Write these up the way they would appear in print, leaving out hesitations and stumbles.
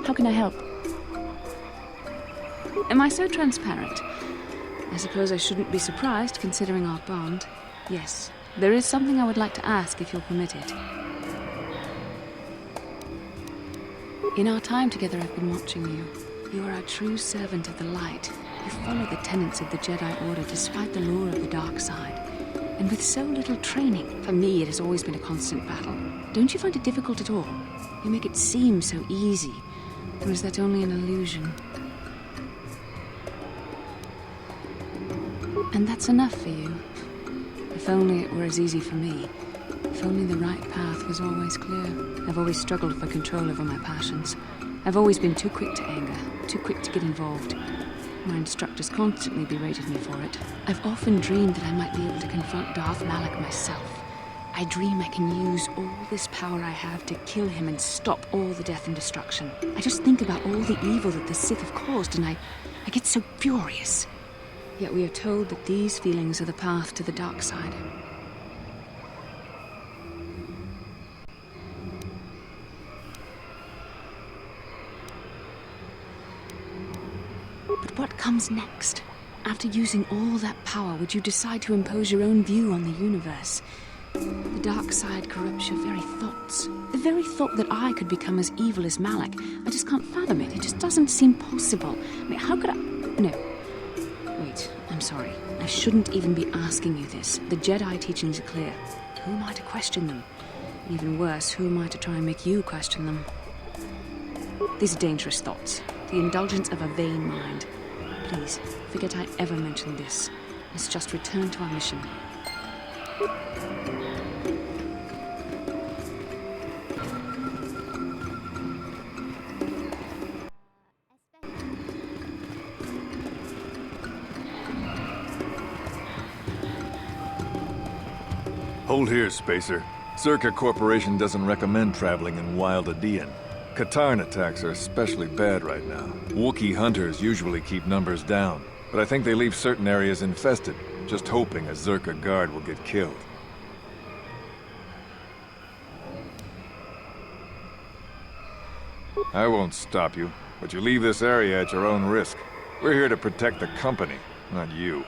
How can I help? Am I so transparent? I suppose I shouldn't be surprised, considering our bond. Yes, there is something I would like to ask, if you'll permit it. In our time together, I've been watching you. You are a true servant of the light. You follow the tenets of the Jedi Order despite the lure of the dark side. And with so little training, for me it has always been a constant battle. Don't you find it difficult at all? You make it seem so easy. Or is that only an illusion? And that's enough for you. If only it were as easy for me. If only the right path was always clear. I've always struggled for control over my passions. I've always been too quick to anger, too quick to get involved. My instructors constantly berated me for it. I've often dreamed that I might be able to confront Darth Malak myself. I dream I can use all this power I have to kill him and stop all the death and destruction. I just think about all the evil that the Sith have caused, and I get so furious. Yet we are told that these feelings are the path to the dark side. But what comes next? After using all that power, would you decide to impose your own view on the universe? The dark side corrupts your very thoughts. The very thought that I could become as evil as Malak. I just can't fathom it. It just doesn't seem possible. I mean, how could I... No. Wait, I'm sorry. I shouldn't even be asking you this. The Jedi teachings are clear. Who am I to question them? Even worse, who am I to try and make you question them? These are dangerous thoughts. The indulgence of a vain mind. Please, forget I ever mentioned this. Let's just return to our mission. Hold here, Spacer. Czerka Corporation doesn't recommend traveling in Wild Adean. Katarn attacks are especially bad right now. Wookiee hunters usually keep numbers down, but I think they leave certain areas infested, just hoping a Czerka guard will get killed. I won't stop you, but you leave this area at your own risk. We're here to protect the company, not you.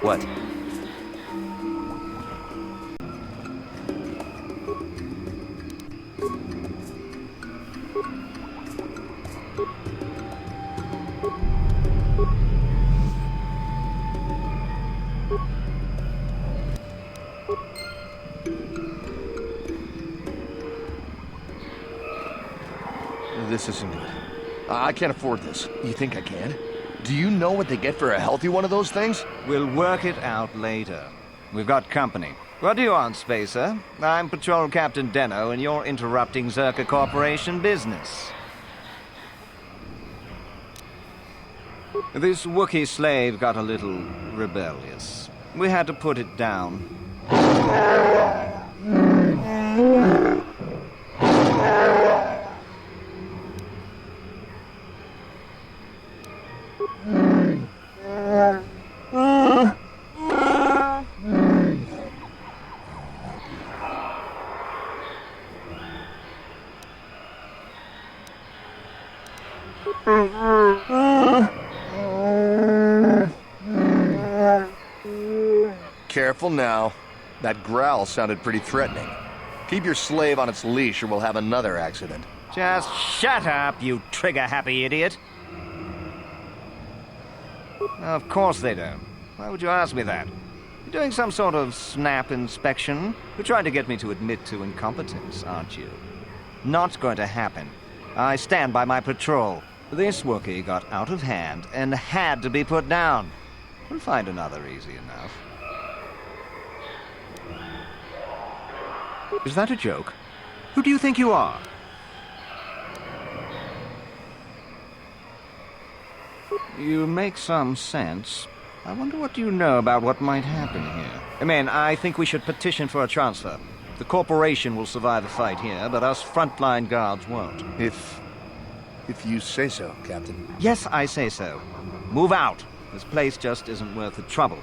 What? This isn't good. I can't afford this. You think I can? Do you know what they get for a healthy one of those things? We'll work it out later. We've got company. What do you want, Spacer? I'm Patrol Captain Deno, and you're interrupting Zerka Corporation business. This Wookiee slave got a little rebellious. We had to put it down. Careful now. That growl sounded pretty threatening. Keep your slave on its leash or we'll have another accident. Just shut up, you trigger-happy idiot. Of course they don't. Why would you ask me that? You're doing some sort of snap inspection? You're trying to get me to admit to incompetence, aren't you? Not going to happen. I stand by my patrol. This Wookiee got out of hand and had to be put down. We'll find another easy enough. Is that a joke? Who do you think you are? You make some sense. I wonder what you know about what might happen here. Men, I think we should petition for a transfer. The corporation will survive the fight here, but us frontline guards won't. If you say so, Captain. Yes, I say so. Move out. This place just isn't worth the trouble.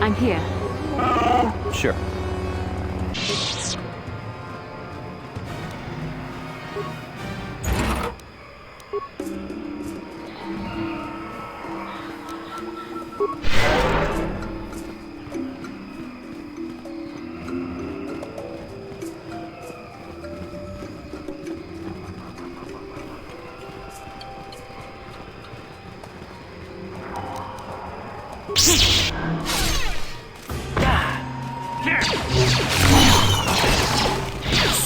I'm here. Sure.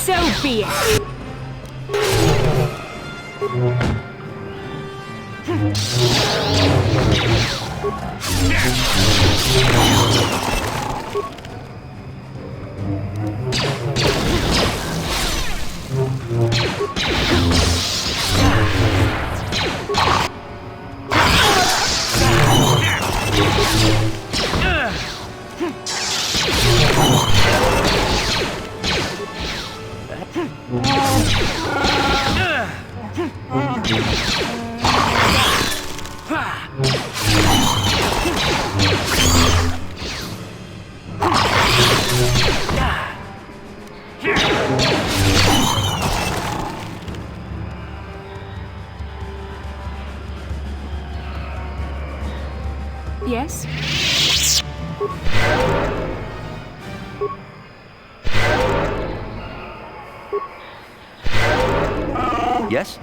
So be it. Yes? Yes?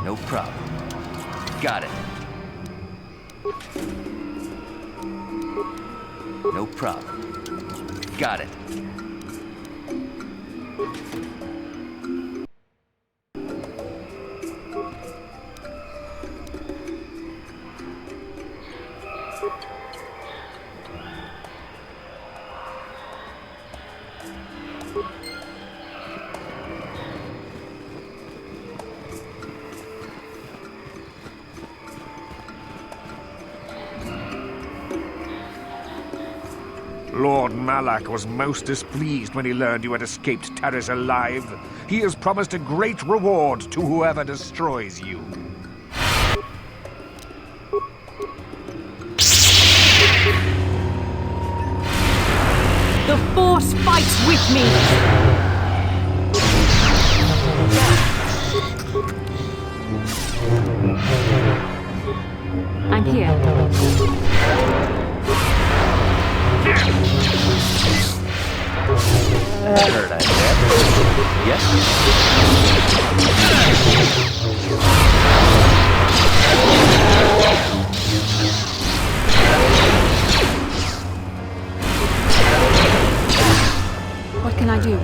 No problem. Got it. No problem. Got it. Lord Malak was most displeased when he learned you had escaped Taris alive. He has promised a great reward to whoever destroys you. The Force fights with me! I'm here. Heard I said. Yes? What can I do?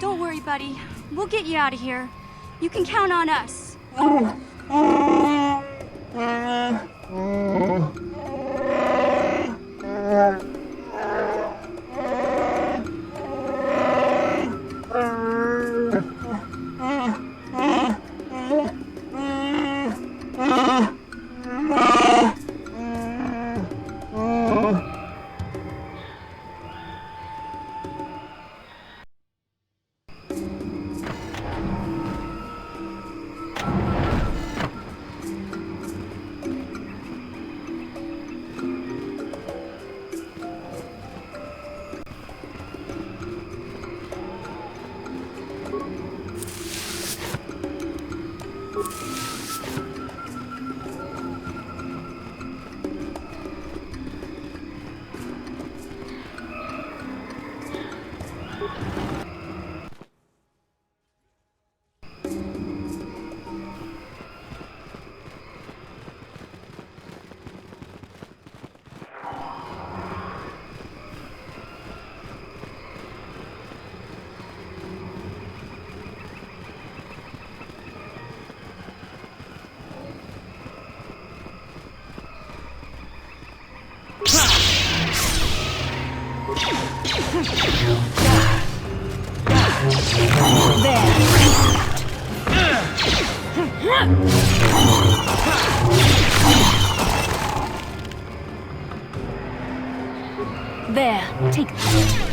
Don't worry, buddy. We'll get you out of here. You can count on us. There, take that.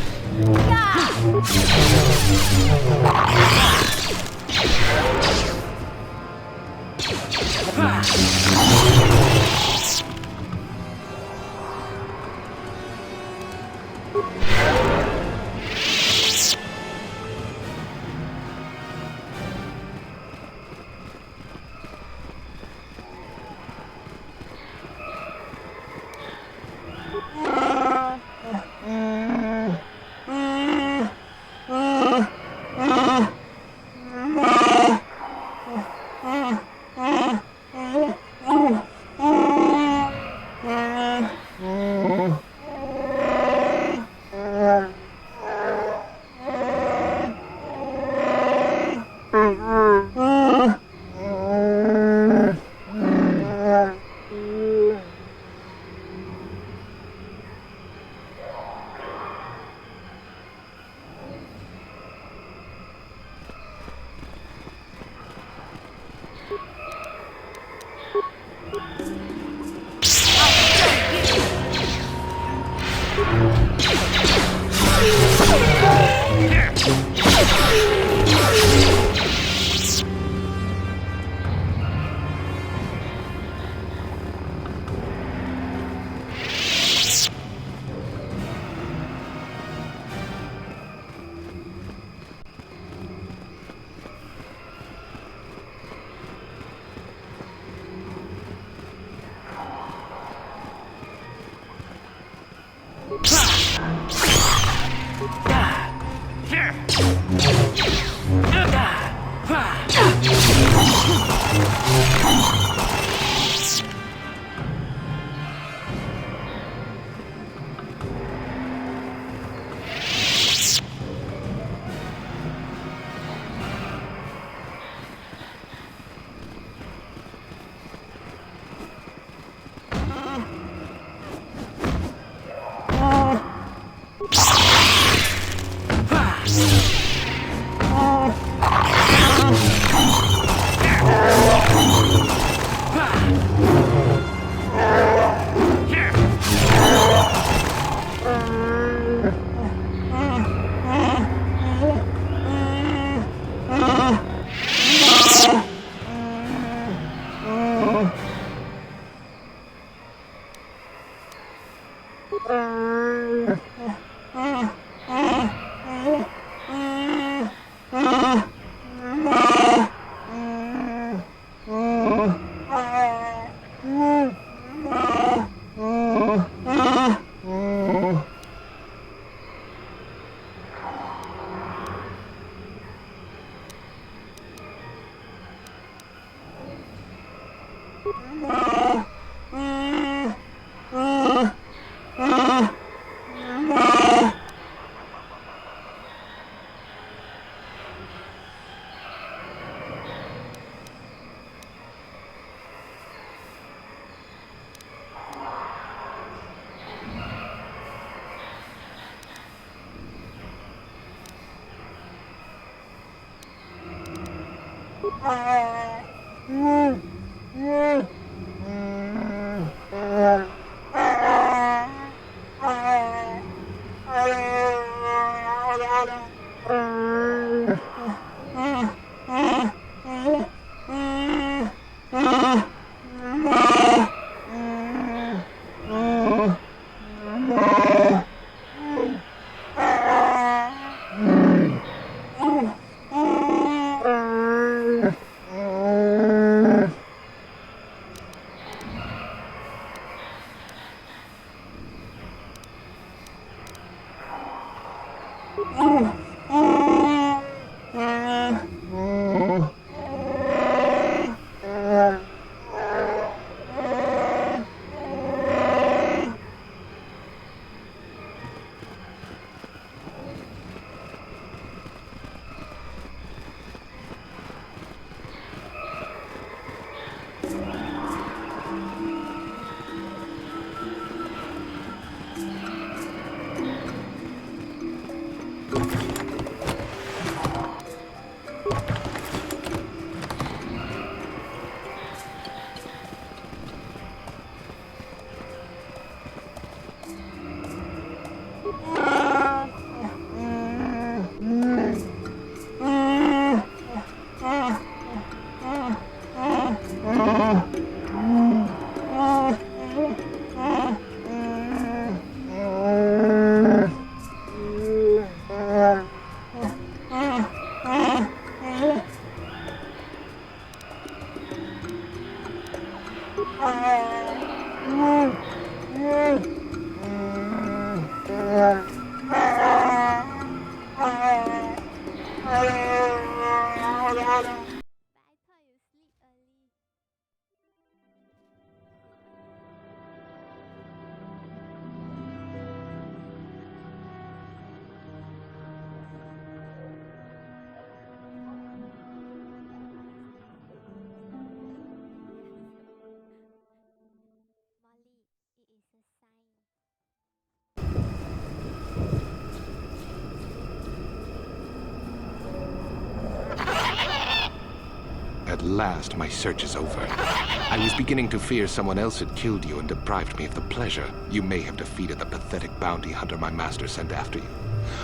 last, my search is over. I was beginning to fear someone else had killed you and deprived me of the pleasure. You may have defeated the pathetic bounty hunter my master sent after you,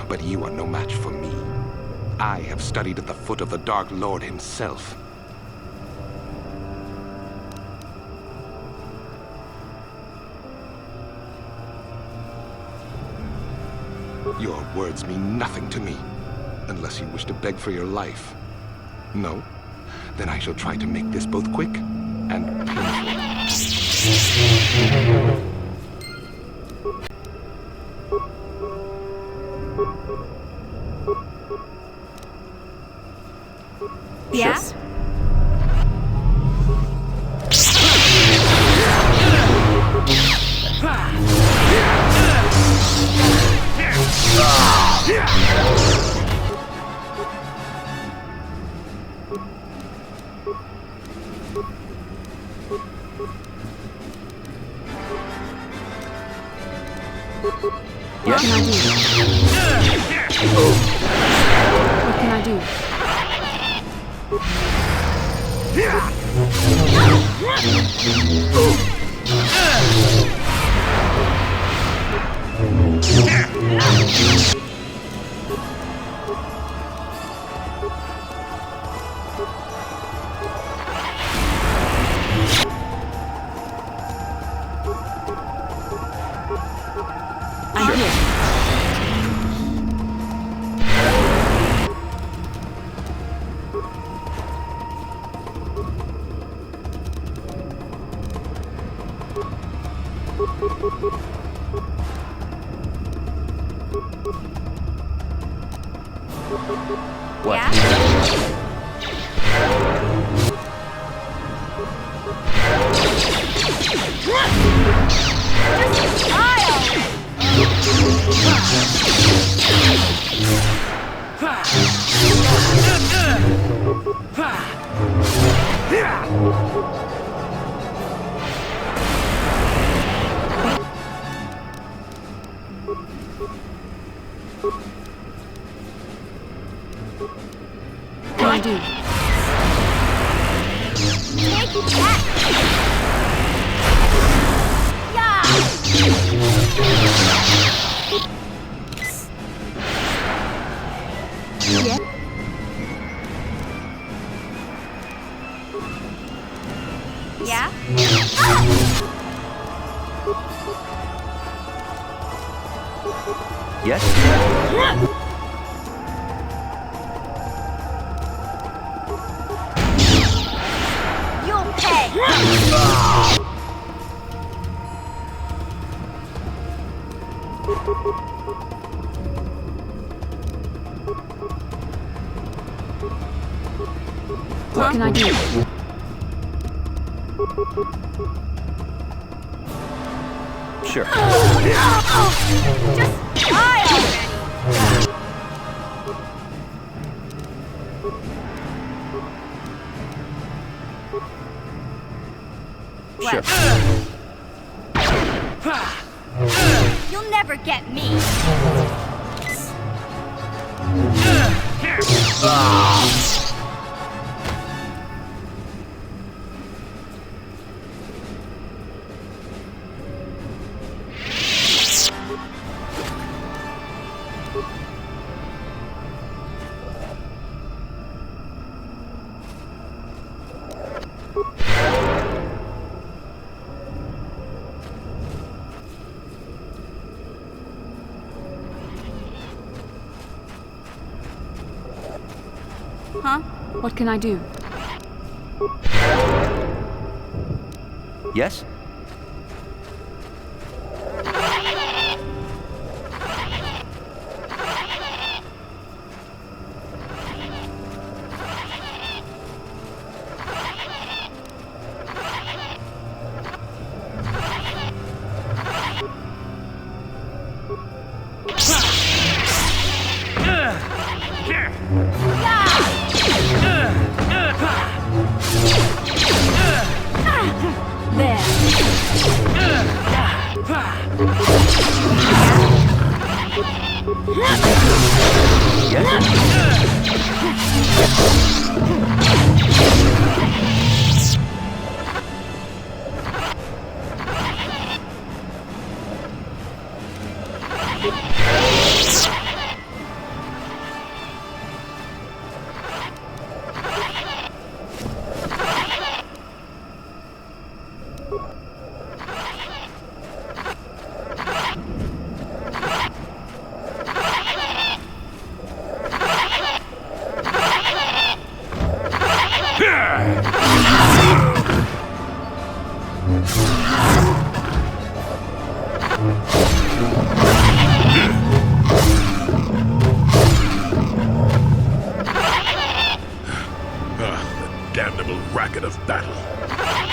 but you are no match for me. I have studied at the foot of the Dark Lord himself. Your words mean nothing to me, unless you wish to beg for your life. No? Then I shall try to make this both quick and painful. Yeah? What can I do? What can I do? I'm here. What? Yeah? Just smile! What can I do? Take that! Yeah? Yeah? Yes? You'll pay! What can I do? Sure. Just smile! Sure. You'll never get me! Huh? What can I do? Yes? Yes? Damnable racket of battle.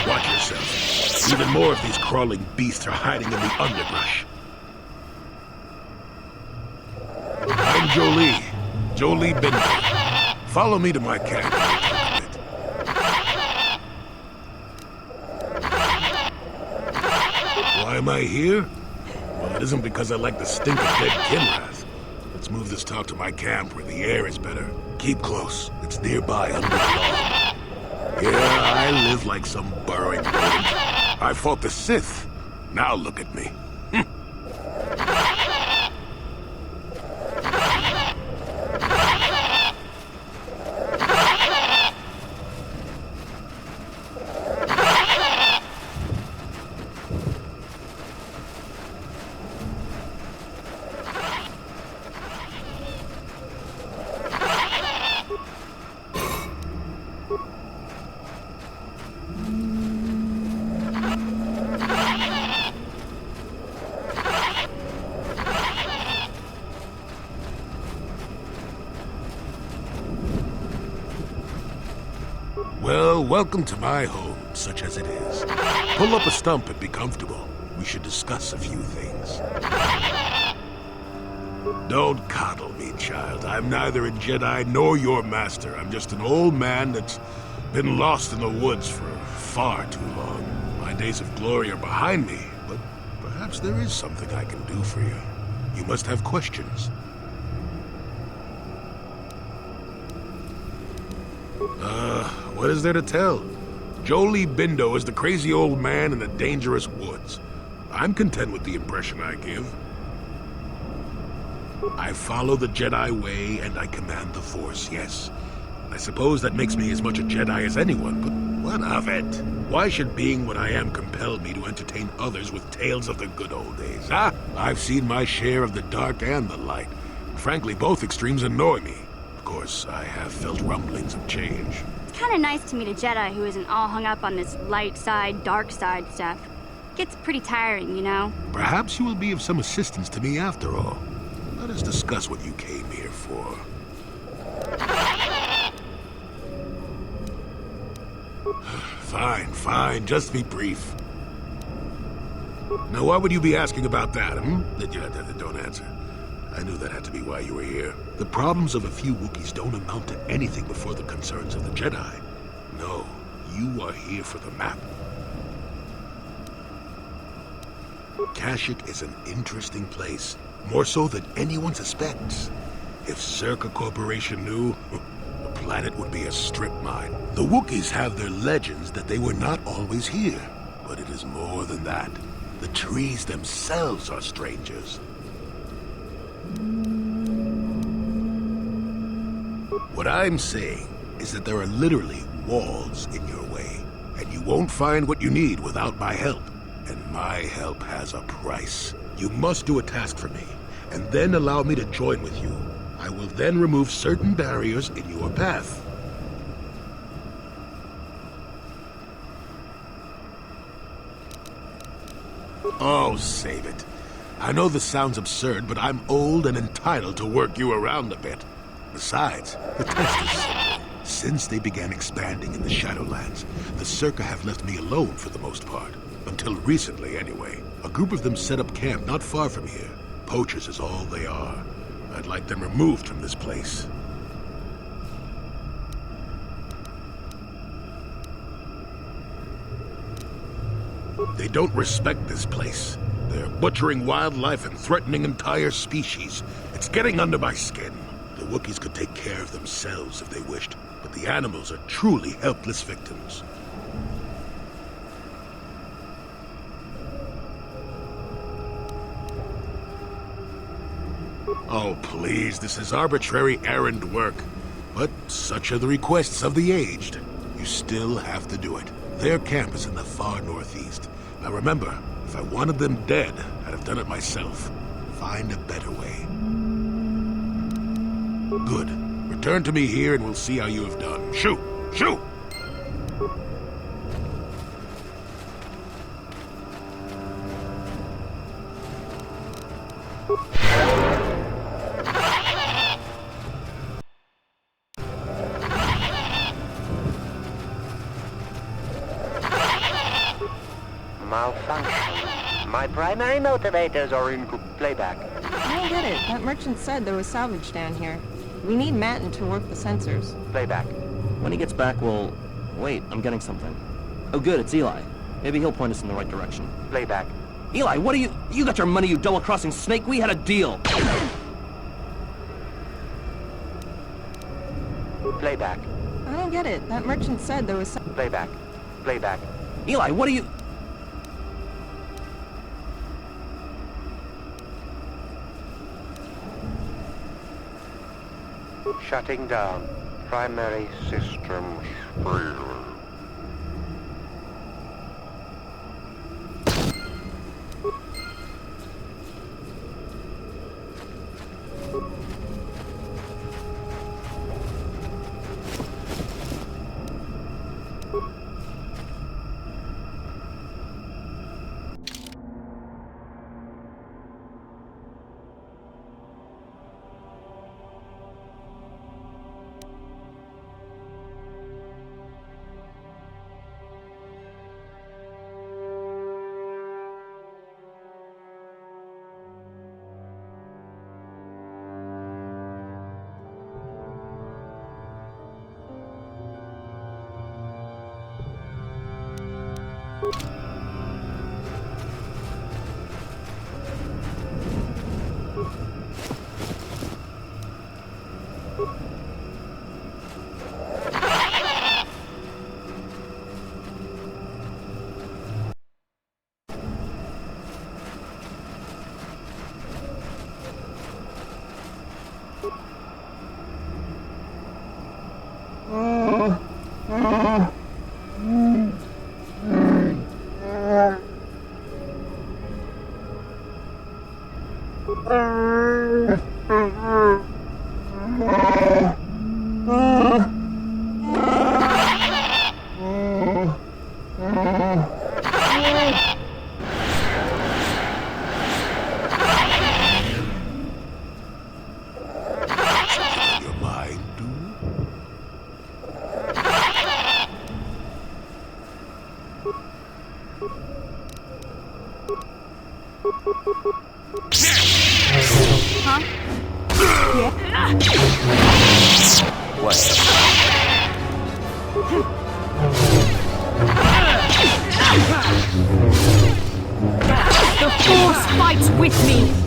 Watch yourself. Even more of these crawling beasts are hiding in the underbrush. I'm Jolee. Jolee Bindo. Follow me to my camp. Why am I here? Well, it isn't because I like the stink of dead Kinrath. Let's move this talk to my camp where the air is better. Keep close. It's nearby under the lawn. Yeah, I live like some burrowing rodent. I fought the Sith. Now look at me. Well, welcome to my home, such as it is. Pull up a stump and be comfortable. We should discuss a few things. Don't coddle me, child. I'm neither a Jedi nor your master. I'm just an old man that's been lost in the woods for far too long. My days of glory are behind me, but perhaps there is something I can do for you. You must have questions. What is there to tell? Jolee Bindo is the crazy old man in the dangerous woods. I'm content with the impression I give. I follow the Jedi way and I command the Force, yes. I suppose that makes me as much a Jedi as anyone, but what of it? Why should being what I am compel me to entertain others with tales of the good old days, huh? I've seen my share of the dark and the light. Frankly, both extremes annoy me. Of course, I have felt rumblings of change. It's kind of nice to meet a Jedi who isn't all hung up on this light side, dark side stuff. Gets pretty tiring, you know? Perhaps you will be of some assistance to me after all. Let us discuss what you came here for. Fine, just be brief. Now, why would you be asking about that, Don't answer. I knew that had to be why you were here. The problems of a few Wookiees don't amount to anything before the concerns of the Jedi. No, you are here for the map. Kashyyyk is an interesting place, more so than anyone suspects. If Czerka Corporation knew, the planet would be a strip mine. The Wookiees have their legends that they were not always here, but it is more than that. The trees themselves are strangers. What I'm saying is that there are literally walls in your way, and you won't find what you need without my help. And my help has a price. You must do a task for me, and then allow me to join with you. I will then remove certain barriers in your path. Oh, save it. I know this sounds absurd, but I'm old and entitled to work you around a bit. Besides, the test is simple. Since they began expanding in the Shadowlands, the Czerka have left me alone for the most part. Until recently, anyway. A group of them set up camp not far from here. Poachers is all they are. I'd like them removed from this place. They don't respect this place. They're butchering wildlife and threatening entire species. It's getting under my skin. The Wookiees could take care of themselves if they wished, but the animals are truly helpless victims. Oh, please, this is arbitrary errand work. But such are the requests of the aged. You still have to do it. Their camp is in the far northeast. Now remember, if I wanted them dead, I'd have done it myself. Find a better way. Good. Return to me here and we'll see how you have done. Shoot! Shoot! Malfunction. My primary motivators are in playback. I don't get it. That merchant said there was salvage down here. We need Matin to work the sensors. Playback. When he gets back, we'll... Wait, I'm getting something. Oh good, it's Eli. Maybe he'll point us in the right direction. Playback. Eli, what are you... You got your money, you double-crossing snake? We had a deal! Playback. I don't get it. That merchant said there was Playback. Playback. Eli, what are you... Shutting down. Primary systems failure. The Force fights with me!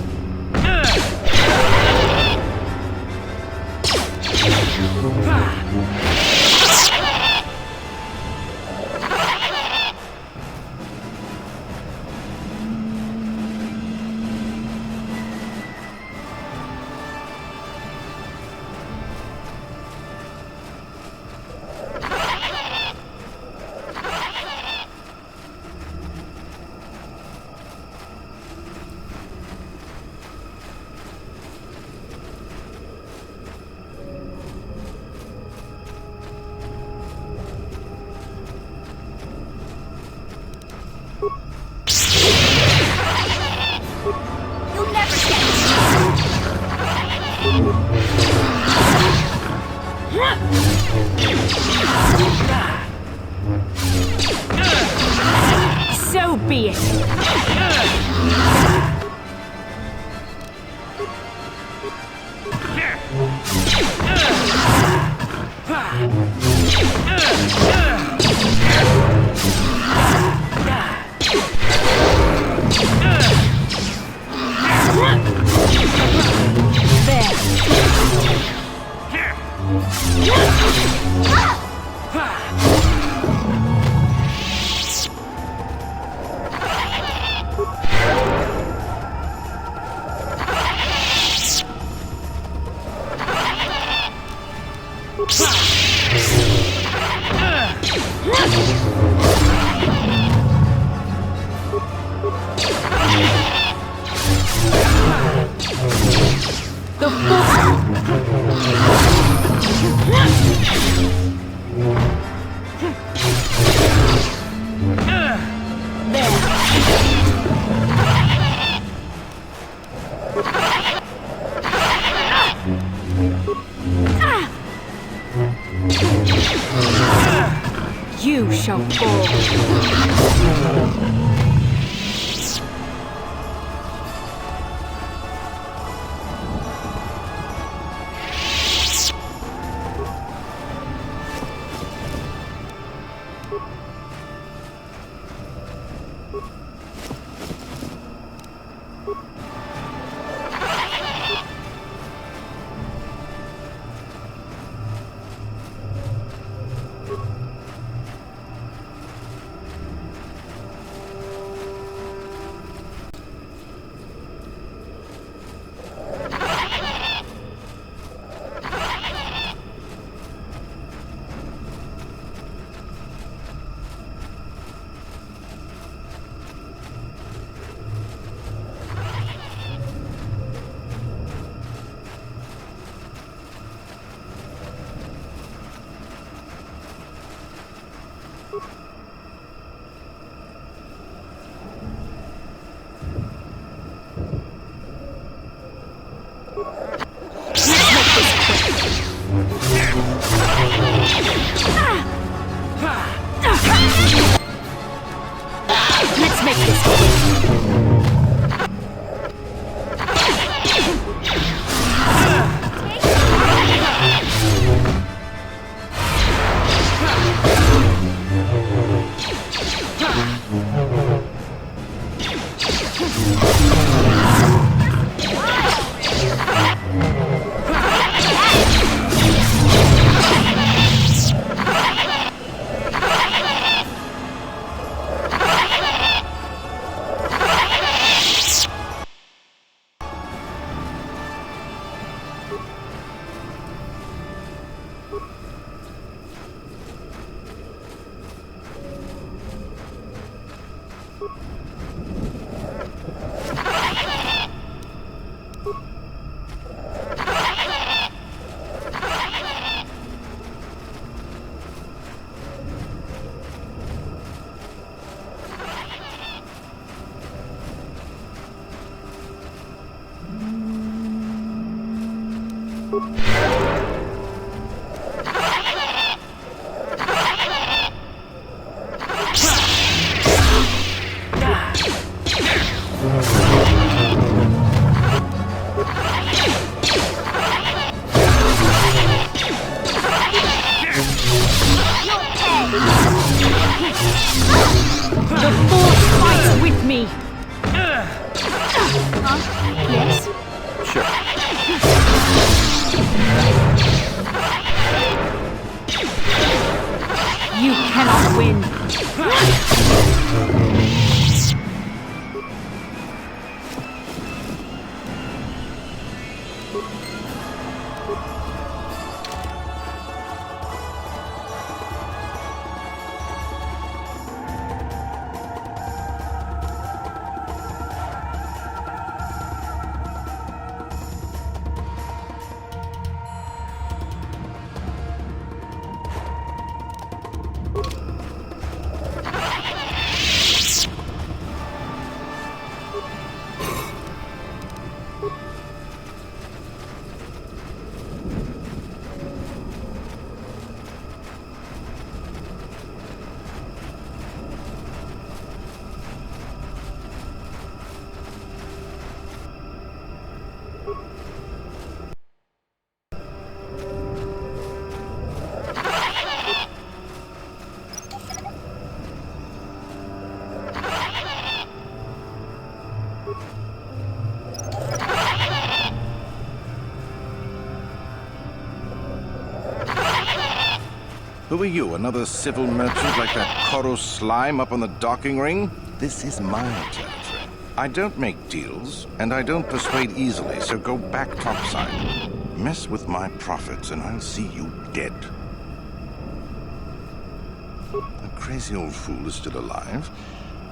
You shall fall. Let's make this quick. The force fights with me! Yes? Sure. You cannot win! Who are you, another civil merchant like that Koros slime up on the docking ring? This is my territory. I don't make deals, and I don't persuade easily, so go back topside. Mess with my profits, and I'll see you dead. The crazy old fool is still alive.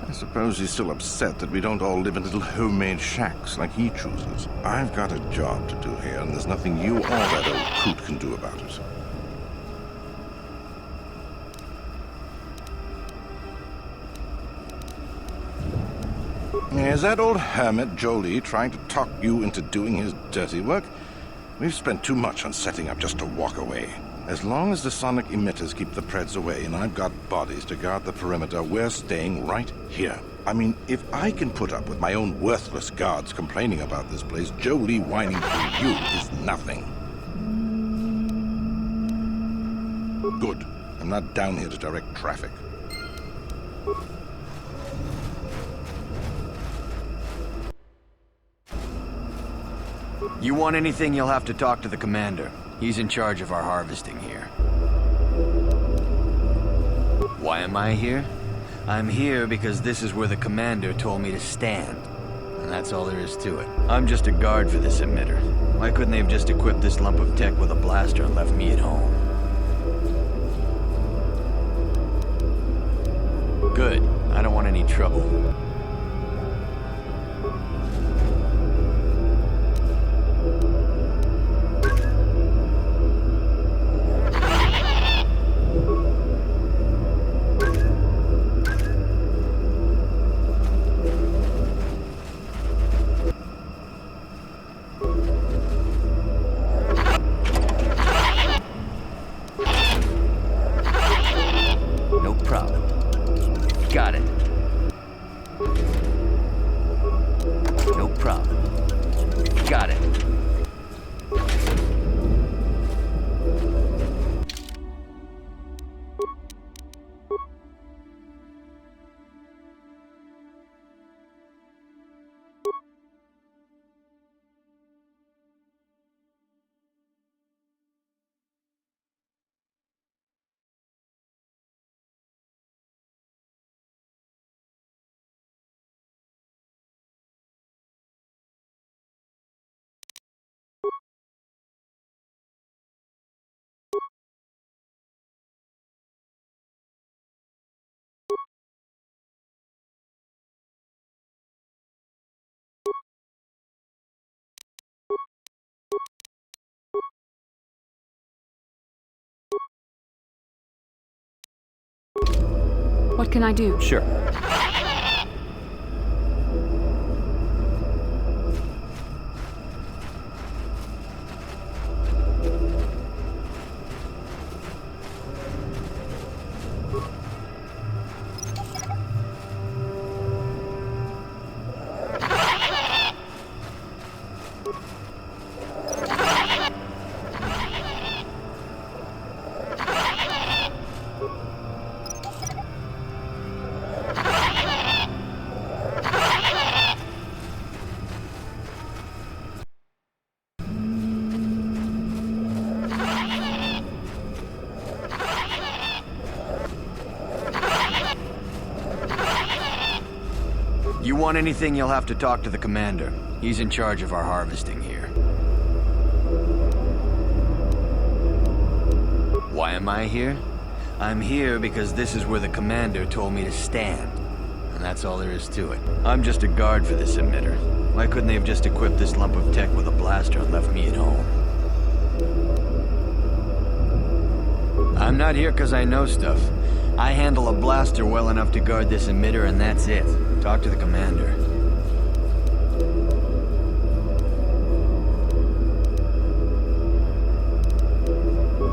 I suppose he's still upset that we don't all live in little homemade shacks like he chooses. I've got a job to do here, and there's nothing you or that old coot can do about it. Is that old hermit Jolie trying to talk you into doing his dirty work? We've spent too much on setting up just to walk away. As long as the sonic emitters keep the Preds away and I've got bodies to guard the perimeter, we're staying right here. I mean, if I can put up with my own worthless guards complaining about this place, Jolie whining for you is nothing. Good. I'm not down here to direct traffic. You want anything, you'll have to talk to the commander. He's in charge of our harvesting here. Why am I here? I'm here because this is where the commander told me to stand. And that's all there is to it. I'm just a guard for this emitter. Why couldn't they have just equipped this lump of tech with a blaster and left me at home? Good. I don't want any trouble. What can I do? Sure. You want anything, you'll have to talk to the commander. He's in charge of our harvesting here. Why am I here? I'm here because this is where the commander told me to stand. And that's all there is to it. I'm just a guard for this emitter. Why couldn't they have just equipped this lump of tech with a blaster and left me at home? I'm not here because I know stuff. I handle a blaster well enough to guard this emitter, and that's it. Talk to the commander.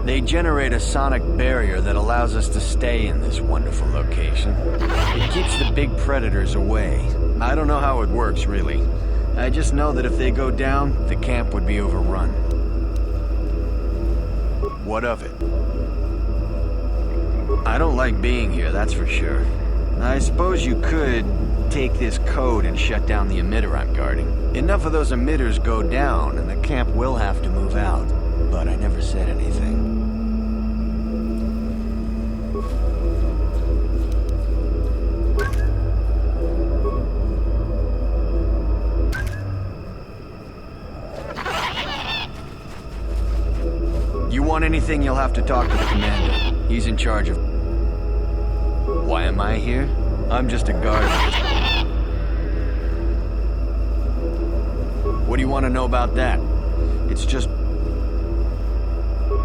They generate a sonic barrier that allows us to stay in this wonderful location. It keeps the big predators away. I don't know how it works, really. I just know that if they go down, the camp would be overrun. What of it? I don't like being here, that's for sure. I suppose you could take this code and shut down the emitter I'm guarding. Enough of those emitters go down, and the camp will have to move out. But I never said anything. You want anything, you'll have to talk to the commander. He's in charge of... Why am I here? I'm just a guard. What do you want to know about that? It's just...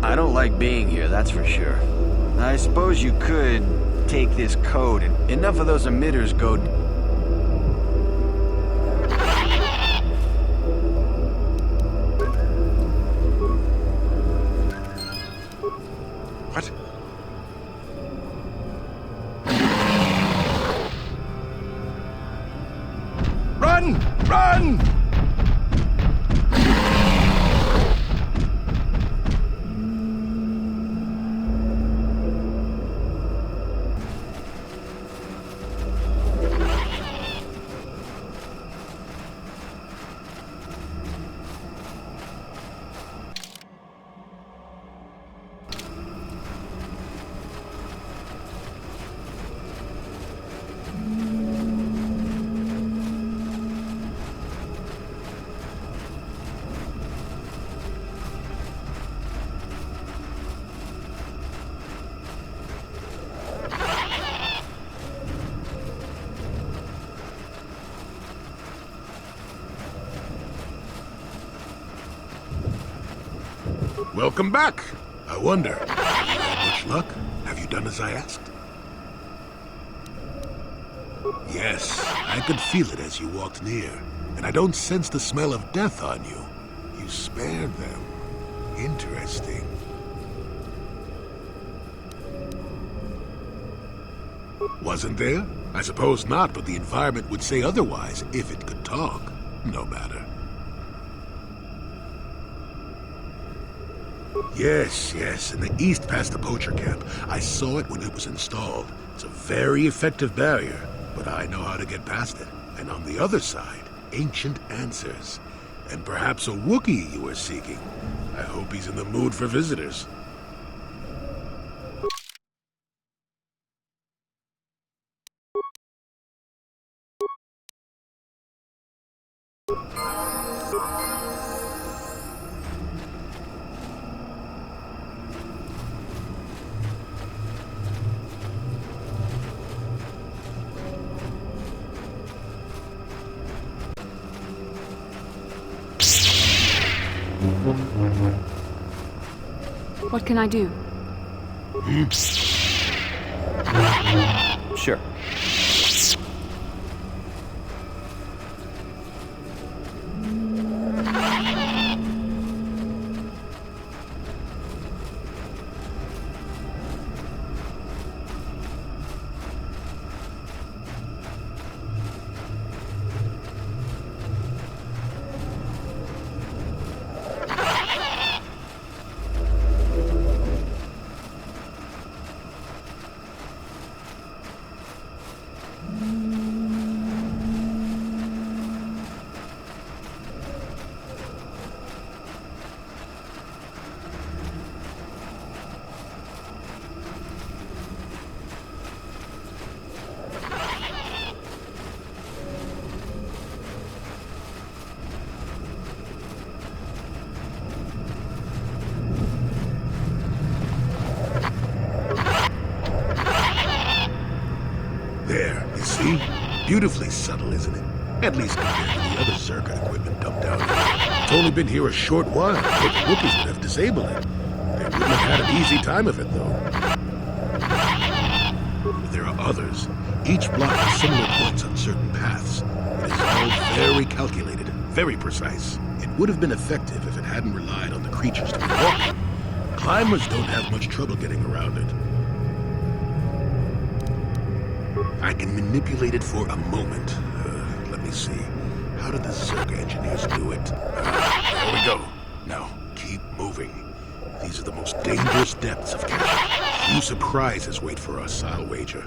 I don't like being here, that's for sure. I suppose you could take this code and enough of those emitters go... What? Run! Run! Welcome back. I wonder, have you had much luck? Have you done as I asked? Yes, I could feel it as you walked near, and I don't sense the smell of death on you. You spared them. Interesting. Wasn't there? I suppose not, but the environment would say otherwise if it could talk. No matter. Yes, in the east past the poacher camp. I saw it when it was installed. It's a very effective barrier, but I know how to get past it. And on the other side, ancient answers. And perhaps a Wookiee you were seeking. I hope he's in the mood for visitors. What can I do? Sure. There, you see? Beautifully subtle, isn't it? At least compared to the other circuit equipment dumped out here. It's only been here a short while, but the Wookiees would have disabled it. They wouldn't have had an easy time of it, though. But there are others. Each block has similar points on certain paths. It is all very calculated, very precise. It would have been effective if it hadn't relied on the creatures to be walking. Climbers don't have much trouble getting around it. I can manipulate it for a moment. Let me see. How did the Zerg engineers do it? There we go. Now, keep moving. These are the most dangerous depths of Cache. Few surprises wait for us, I'll wager.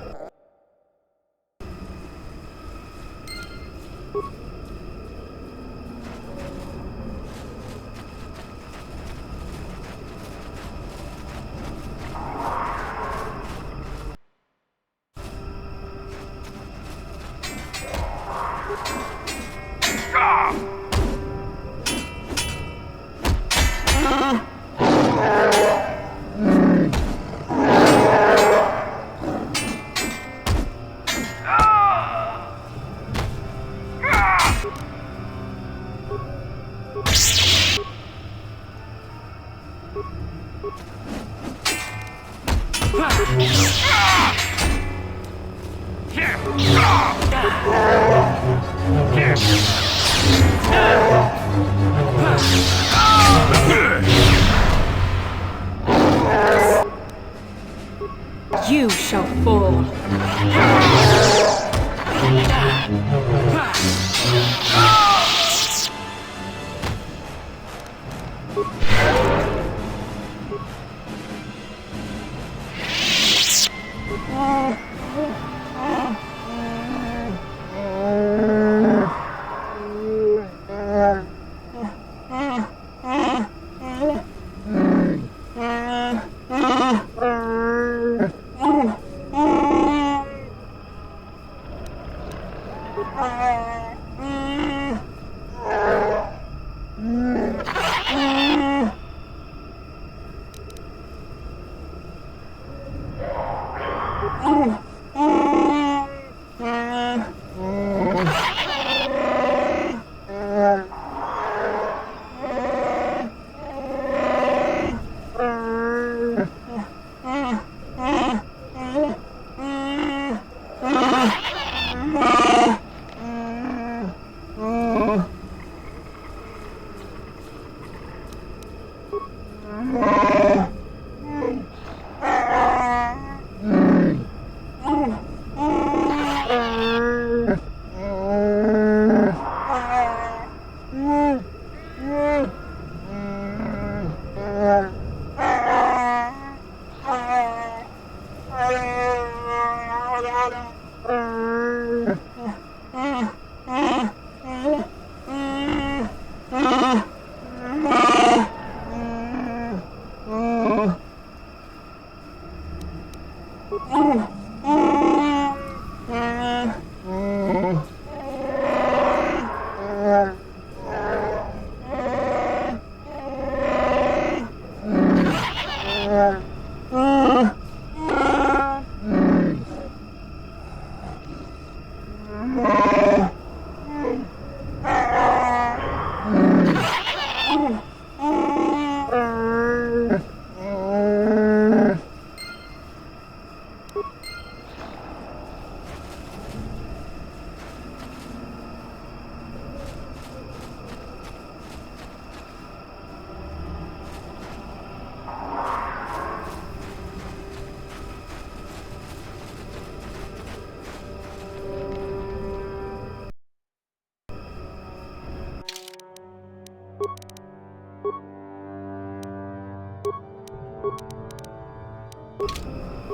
You shall fall.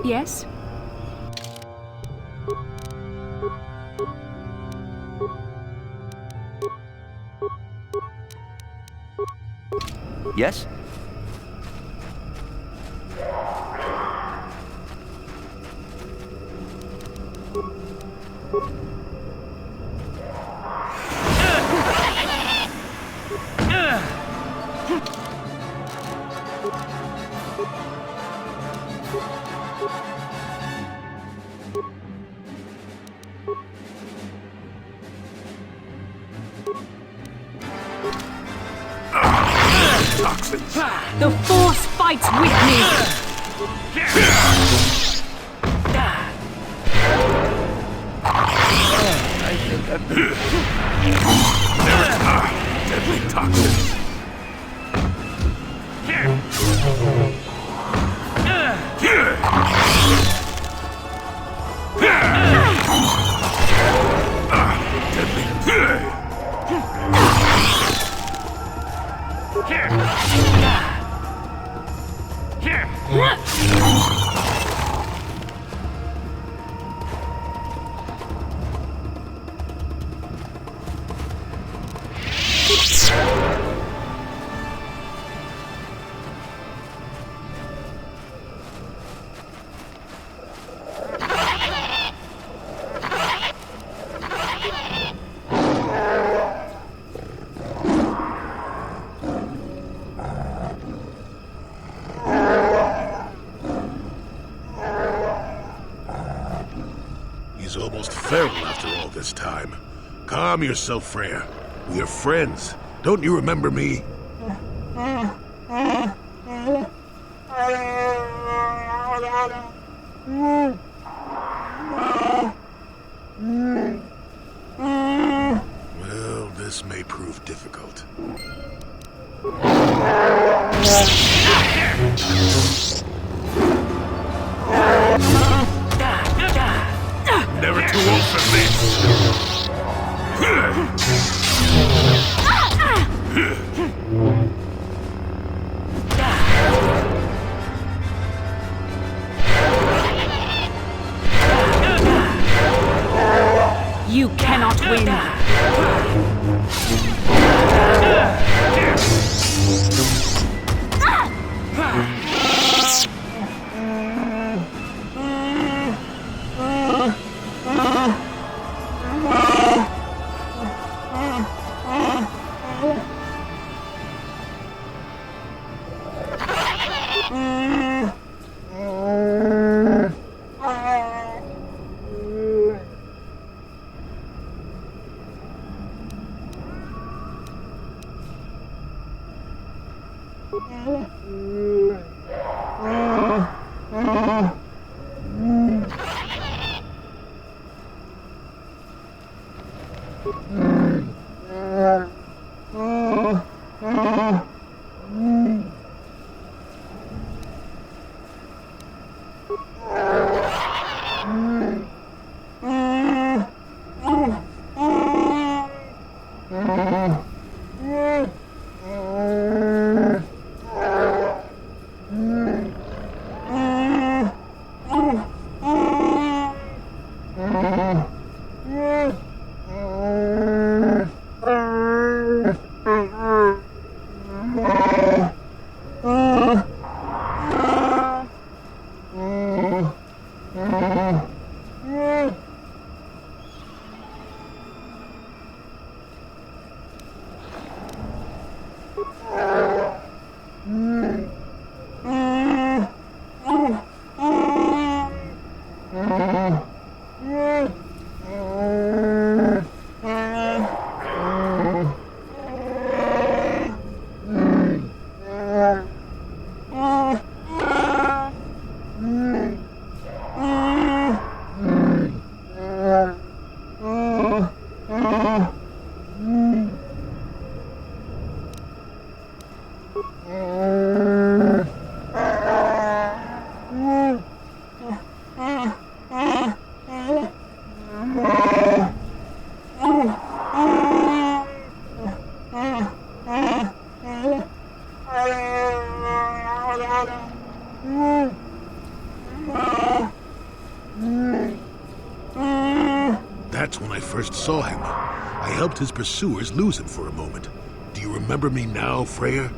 Yes? Yes? The Force fights with me! Deadly toxins. He's almost feral after all this time. Calm yourself, Freya. We are friends. Don't you remember me? Well, this may prove difficult. Never too old for this. You cannot win. That's when I first saw him. I helped his pursuers lose him for a moment. Do you remember me now, Freya?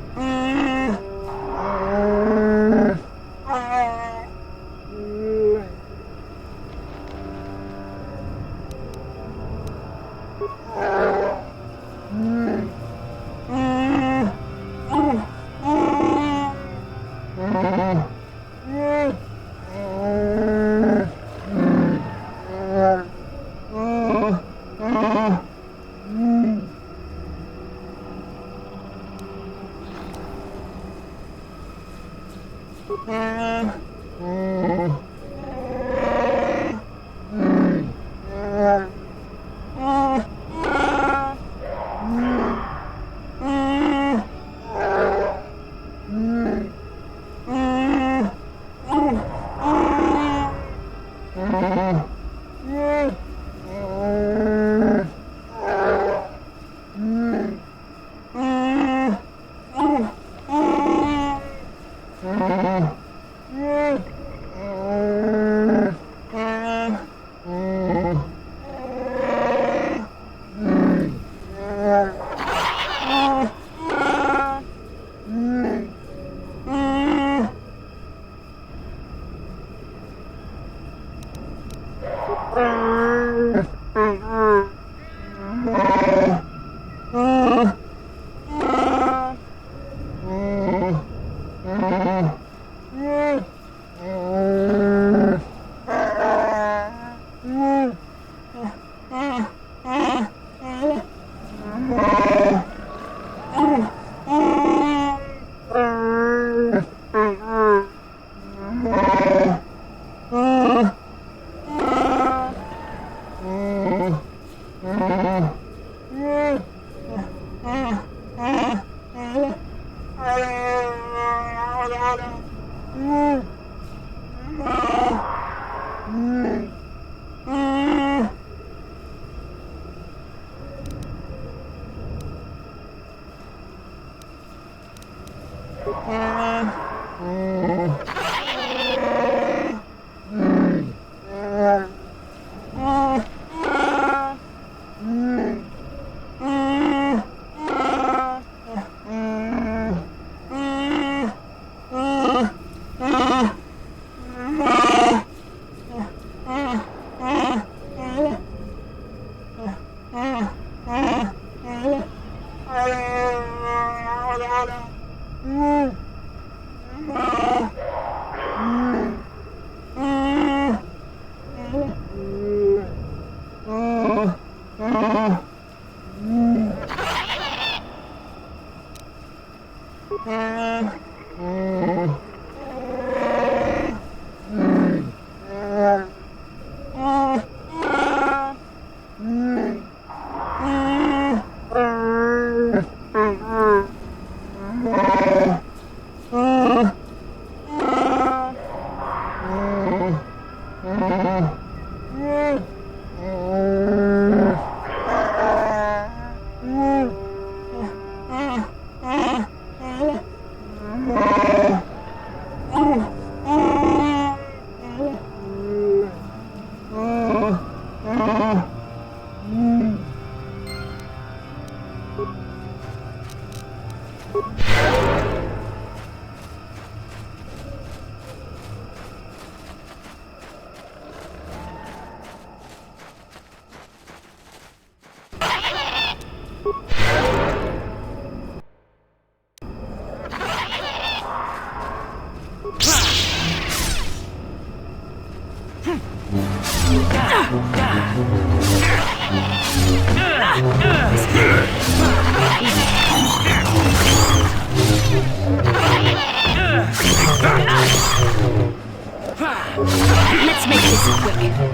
Let's make this quick.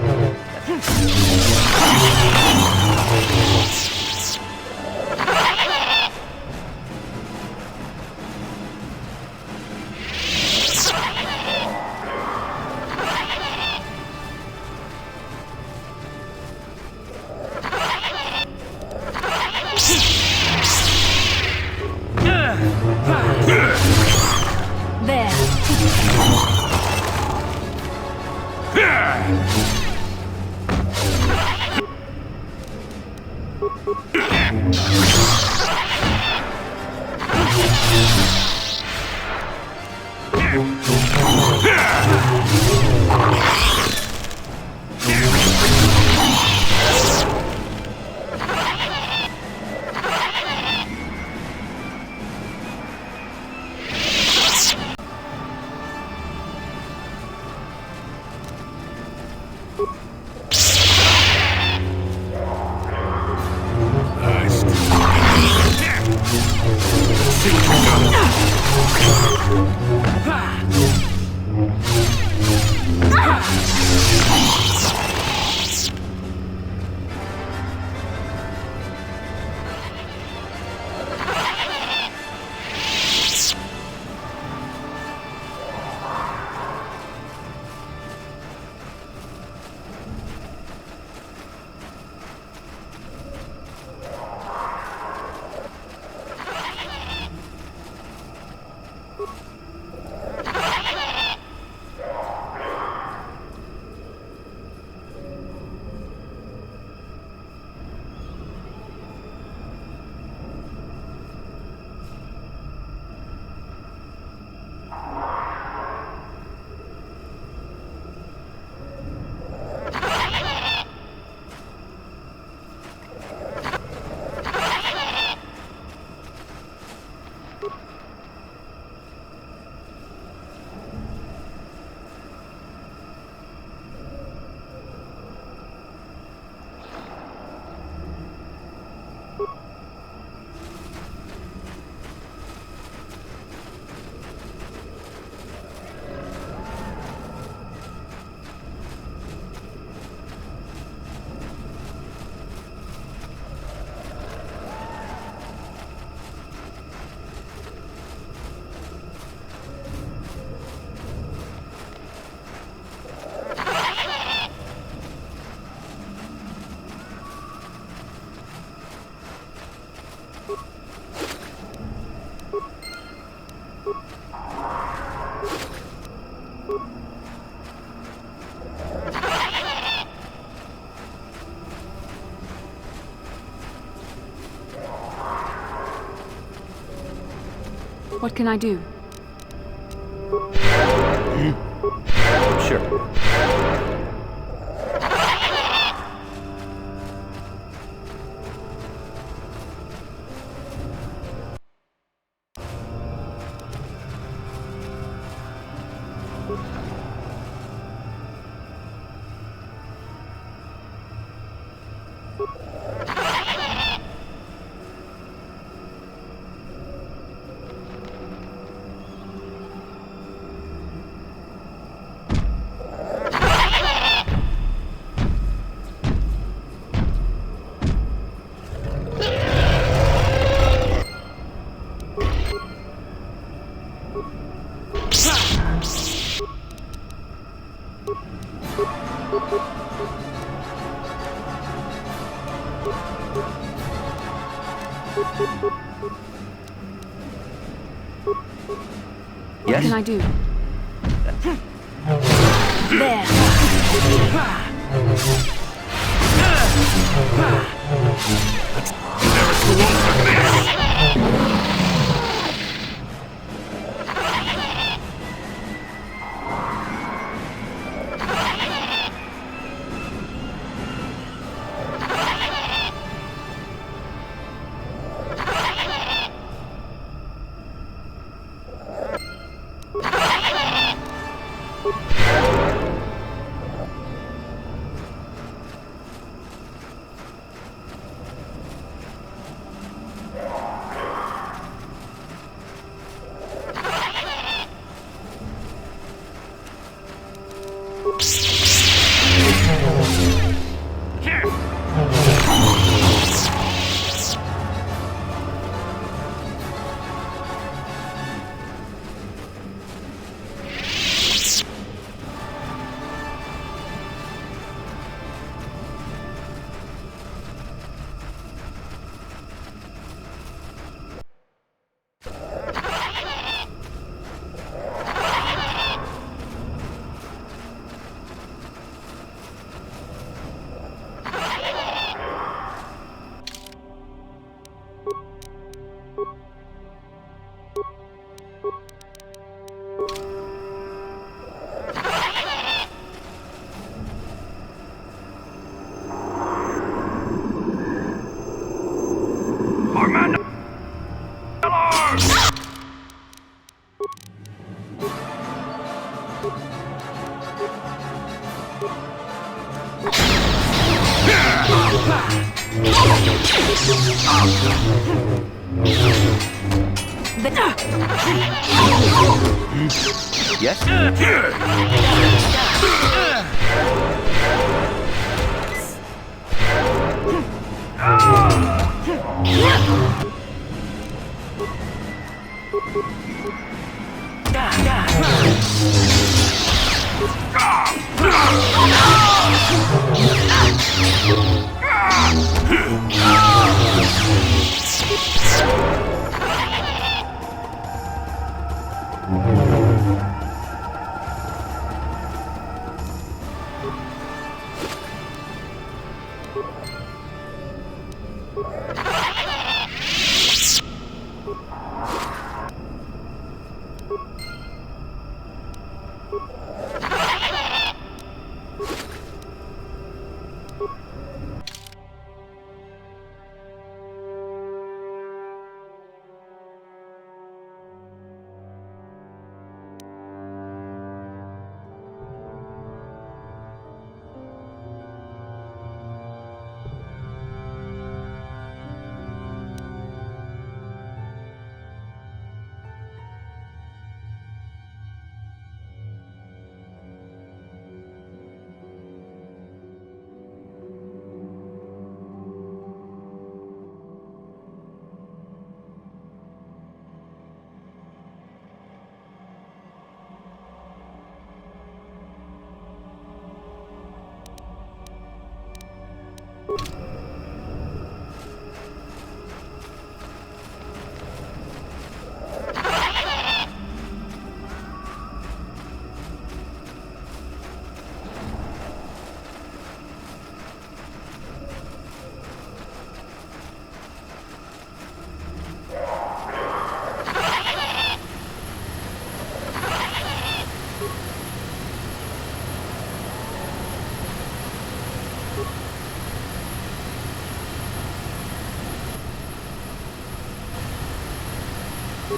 What can I do? Sure. What can I do? You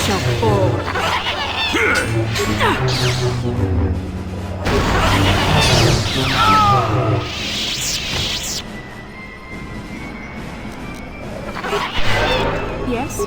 shall fall. Yes?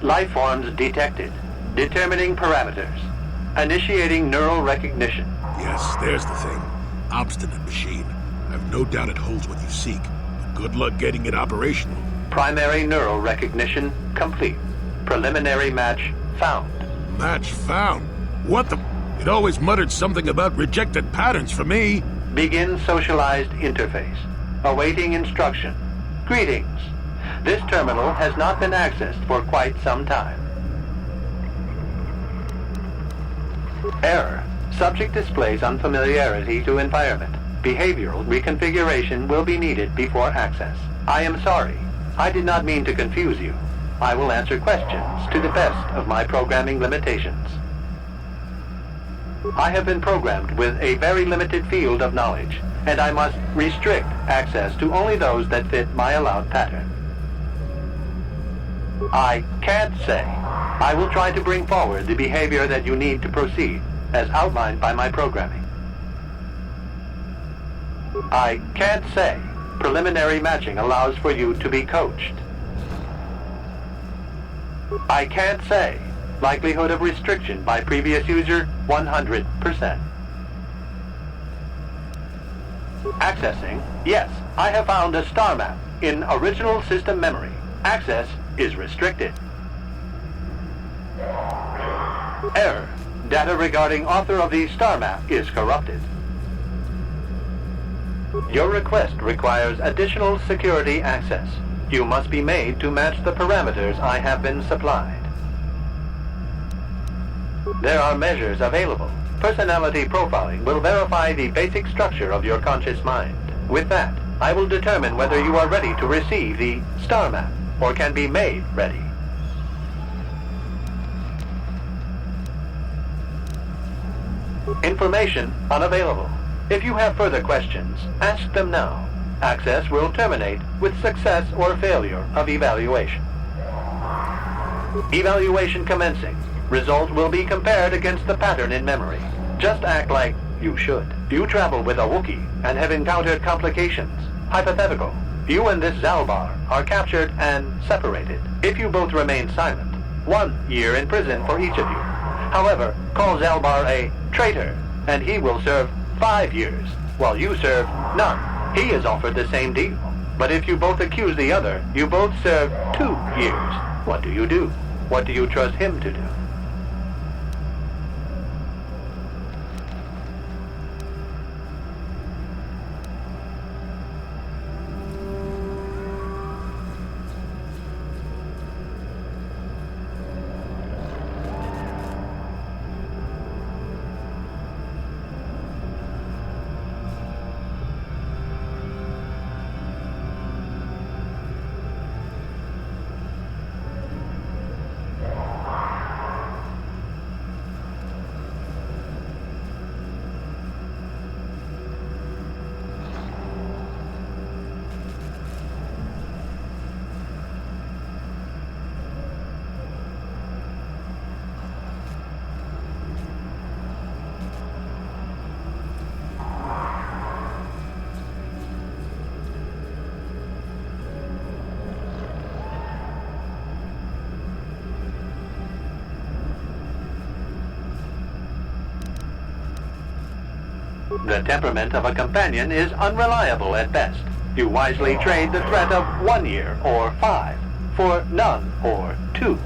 Life forms detected. Determining parameters. Initiating neural recognition. Yes, there's the thing. Obstinate machine. I've no doubt it holds what you seek, but good luck getting it operational. Primary neural recognition complete. Preliminary match found. Match found? What the... It always muttered something about rejected patterns for me. Begin socialized interface. Awaiting instruction. Greetings. This terminal has not been accessed for quite some time. Error. Subject displays unfamiliarity to environment. Behavioral reconfiguration will be needed before access. I am sorry. I did not mean to confuse you. I will answer questions to the best of my programming limitations. I have been programmed with a very limited field of knowledge, and I must restrict access to only those that fit my allowed pattern. I can't say. I will try to bring forward the behavior that you need to proceed, as outlined by my programming. I can't say. Preliminary matching allows for you to be coached. I can't say. Likelihood of restriction by previous user, 100%. Accessing. Yes, I have found a star map in original system memory. Access is restricted. Error. Data regarding author of the star map is corrupted. Your request requires additional security access. You must be made to match the parameters I have been supplied. There are measures available. Personality profiling will verify the basic structure of your conscious mind. With that, I will determine whether you are ready to receive the star map or can be made ready. Information unavailable. If you have further questions, ask them now. Access will terminate with success or failure of evaluation. Evaluation commencing. Result will be compared against the pattern in memory. Just act like you should. You travel with a Wookiee and have encountered complications. Hypothetical. You and this Zalbar are captured and separated. If you both remain silent, 1 year in prison for each of you. However, call Zalbar a traitor, and he will serve 5 years, while you serve none. He is offered the same deal. But if you both accuse the other, you both serve 2 years. What do you do? What do you trust him to do? The temperament of a companion is unreliable at best. You wisely trade the threat of 1 year or 5 for none or 2.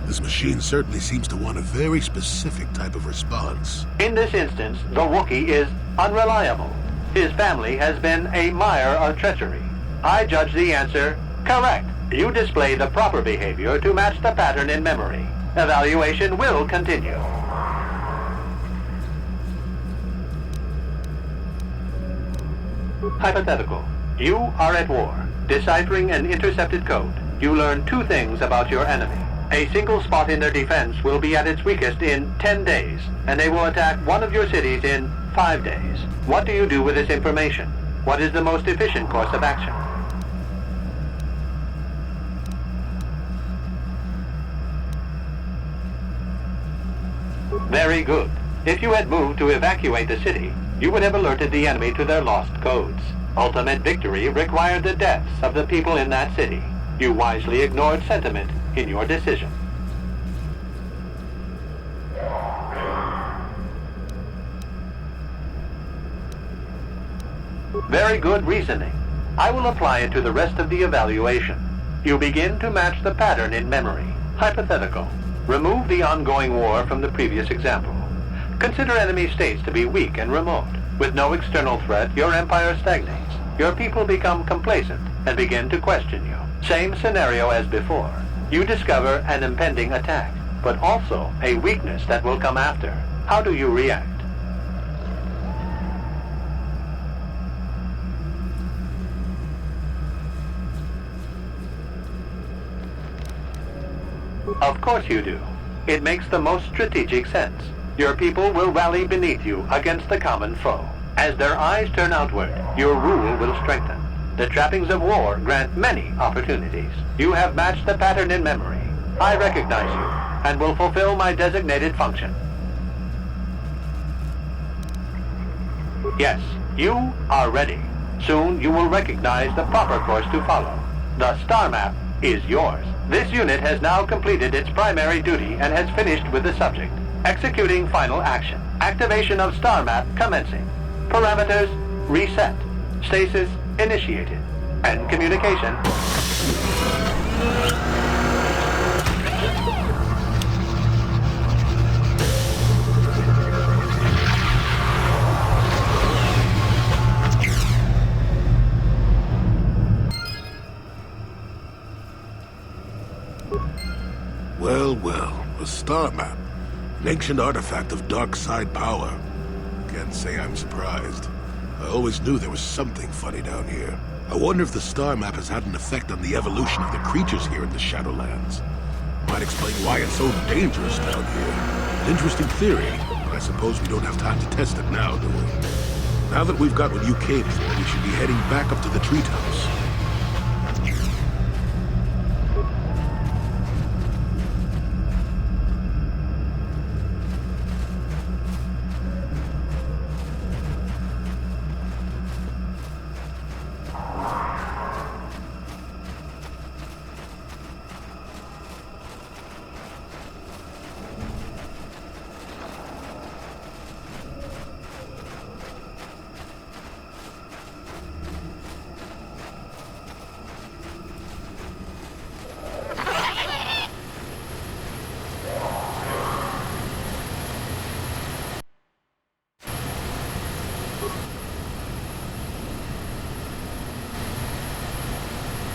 This machine certainly seems to want a very specific type of response. In this instance, the Wookiee is unreliable. His family has been a mire of treachery. I judge the answer correct. You display the proper behavior to match the pattern in memory. Evaluation will continue. Hypothetical. You are at war. Deciphering an intercepted code, you learn 2 things about your enemy. A single spot in their defense will be at its weakest in 10 days, and they will attack one of your cities in 5 days. What do you do with this information? What is the most efficient course of action? Very good. If you had moved to evacuate the city, you would have alerted the enemy to their lost codes. Ultimate victory required the deaths of the people in that city. You wisely ignored sentiment in your decision. Very good reasoning. I will apply it to the rest of the evaluation. You begin to match the pattern in memory. Hypothetical. Remove the ongoing war from the previous example. Consider enemy states to be weak and remote. With no external threat, your empire stagnates. Your people become complacent and begin to question you. Same scenario as before. You discover an impending attack, but also a weakness that will come after. How do you react? Of course you do. It makes the most strategic sense. Your people will rally beneath you against the common foe. As their eyes turn outward, your rule will strengthen. The trappings of war grant many opportunities. You have matched the pattern in memory. I recognize you and will fulfill my designated function. Yes, you are ready. Soon you will recognize the proper course to follow. The star map is yours. This unit has now completed its primary duty and has finished with the subject. Executing final action. Activation of star map commencing. Parameters reset. Stasis initiated. End communication. Well, well, a star map. An ancient artifact of dark side power. Can't say I'm surprised. I always knew there was something funny down here. I wonder if the star map has had an effect on the evolution of the creatures here in the Shadowlands. Might explain why it's so dangerous down here. An interesting theory, but I suppose we don't have time to test it now, do we? Now that we've got what you came for, we should be heading back up to the treetops.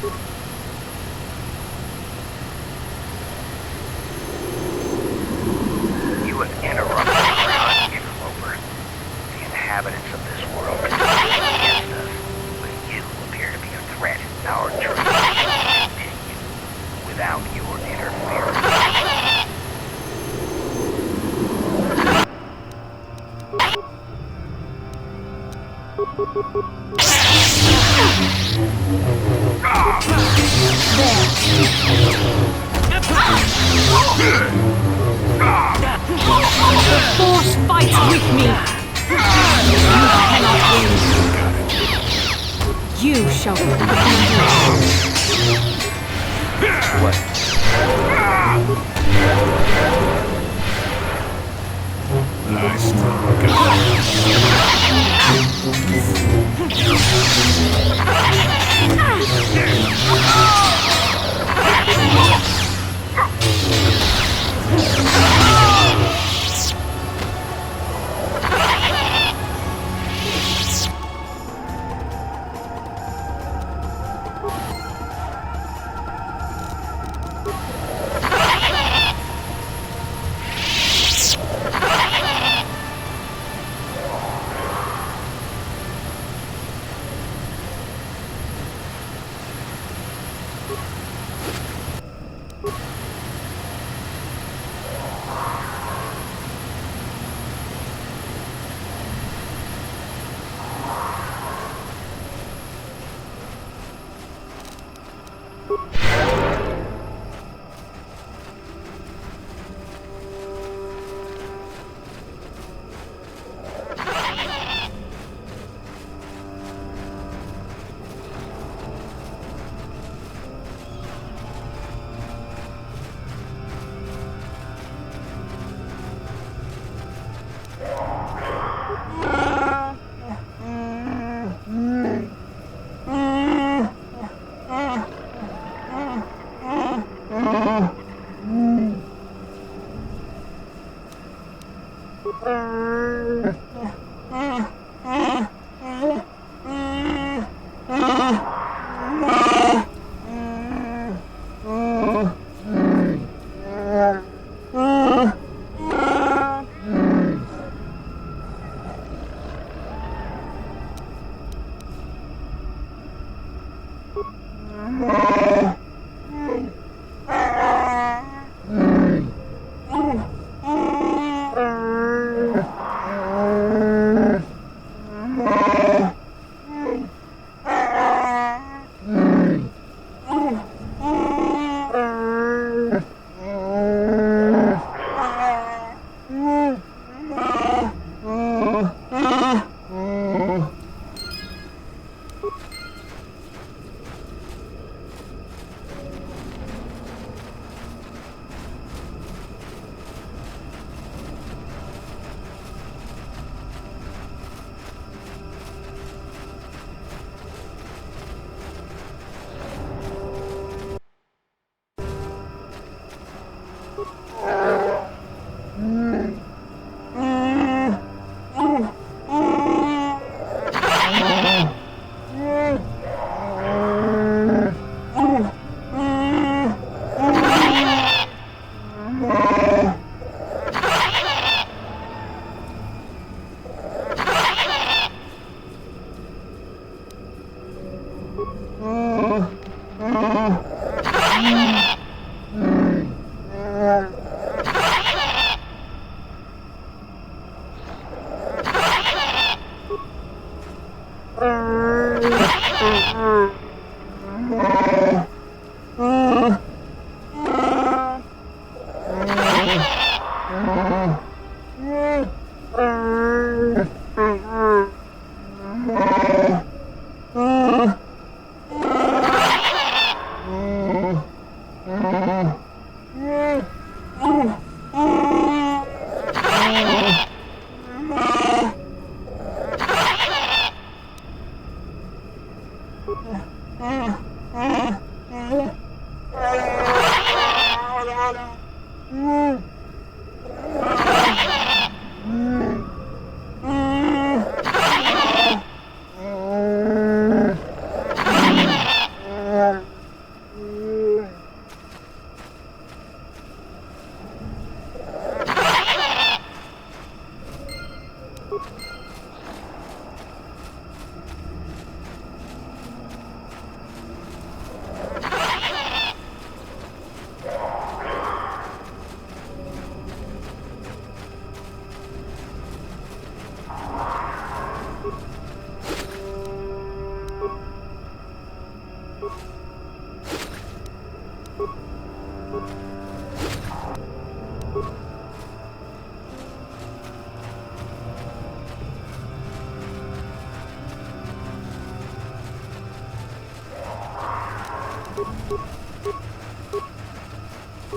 You have interrupted our hunt, interloper. The inhabitants of this world conspire against us, but you appear to be a threat. Our journey will continue without your interference. Force fights with me! You cannot win. You shall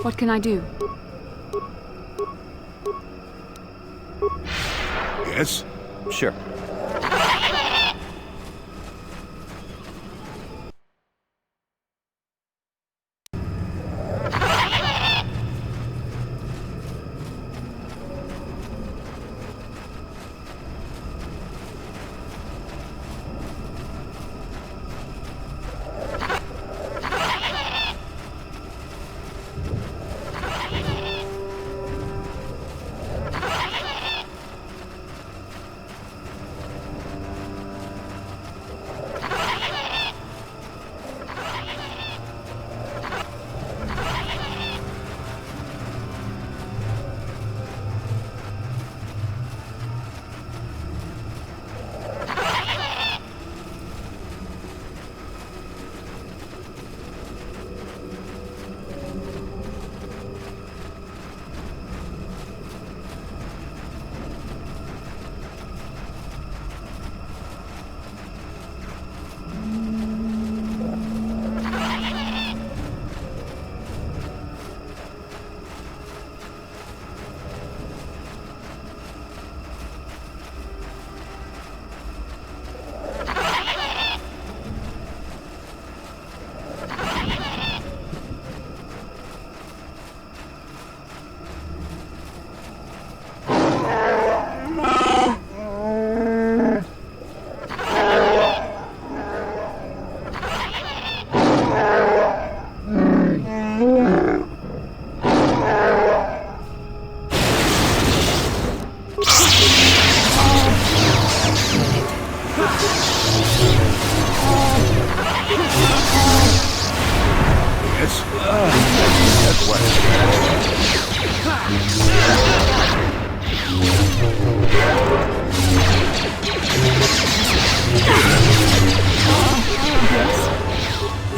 What can I do? Yes? Sure.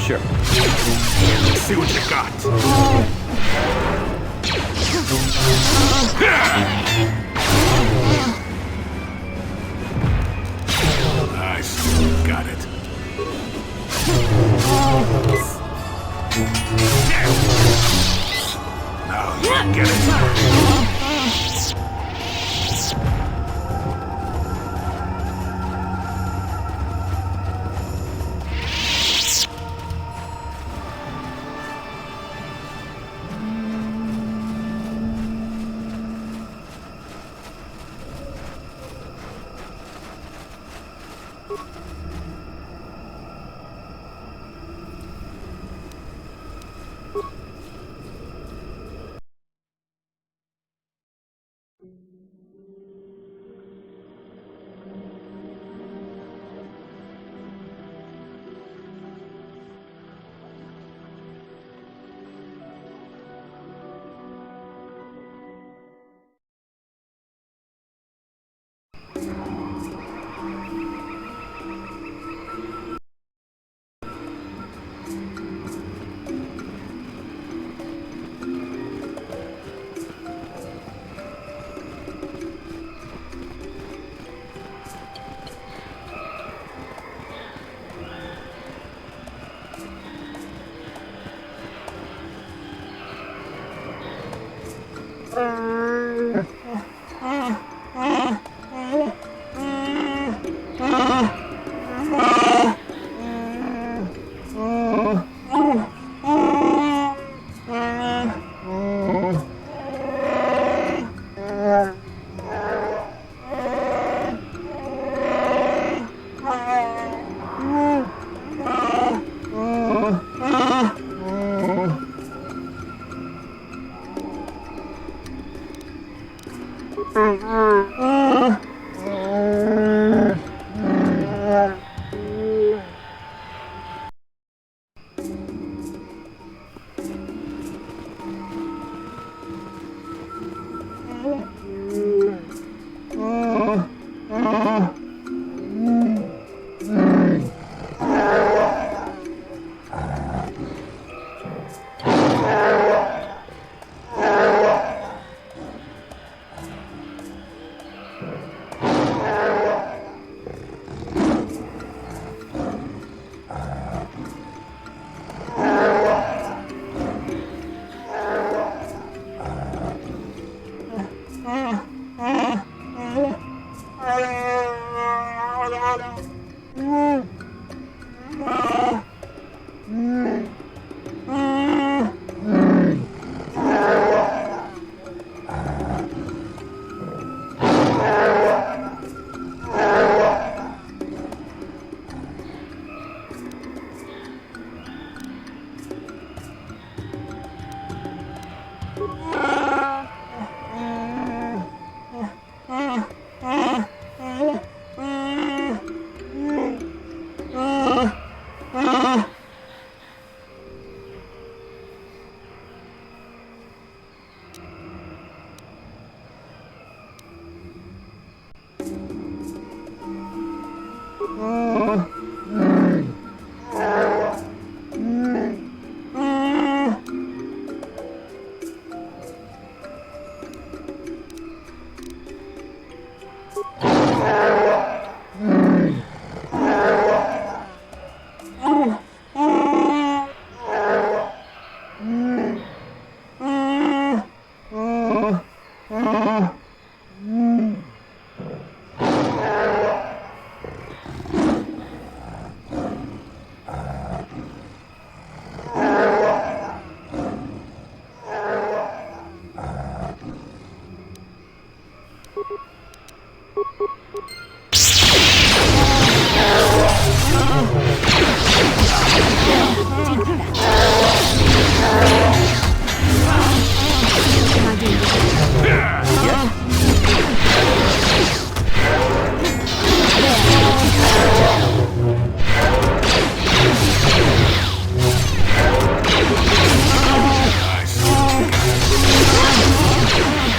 Sure. Let's see what you got. Nice. Got it. Now you get it.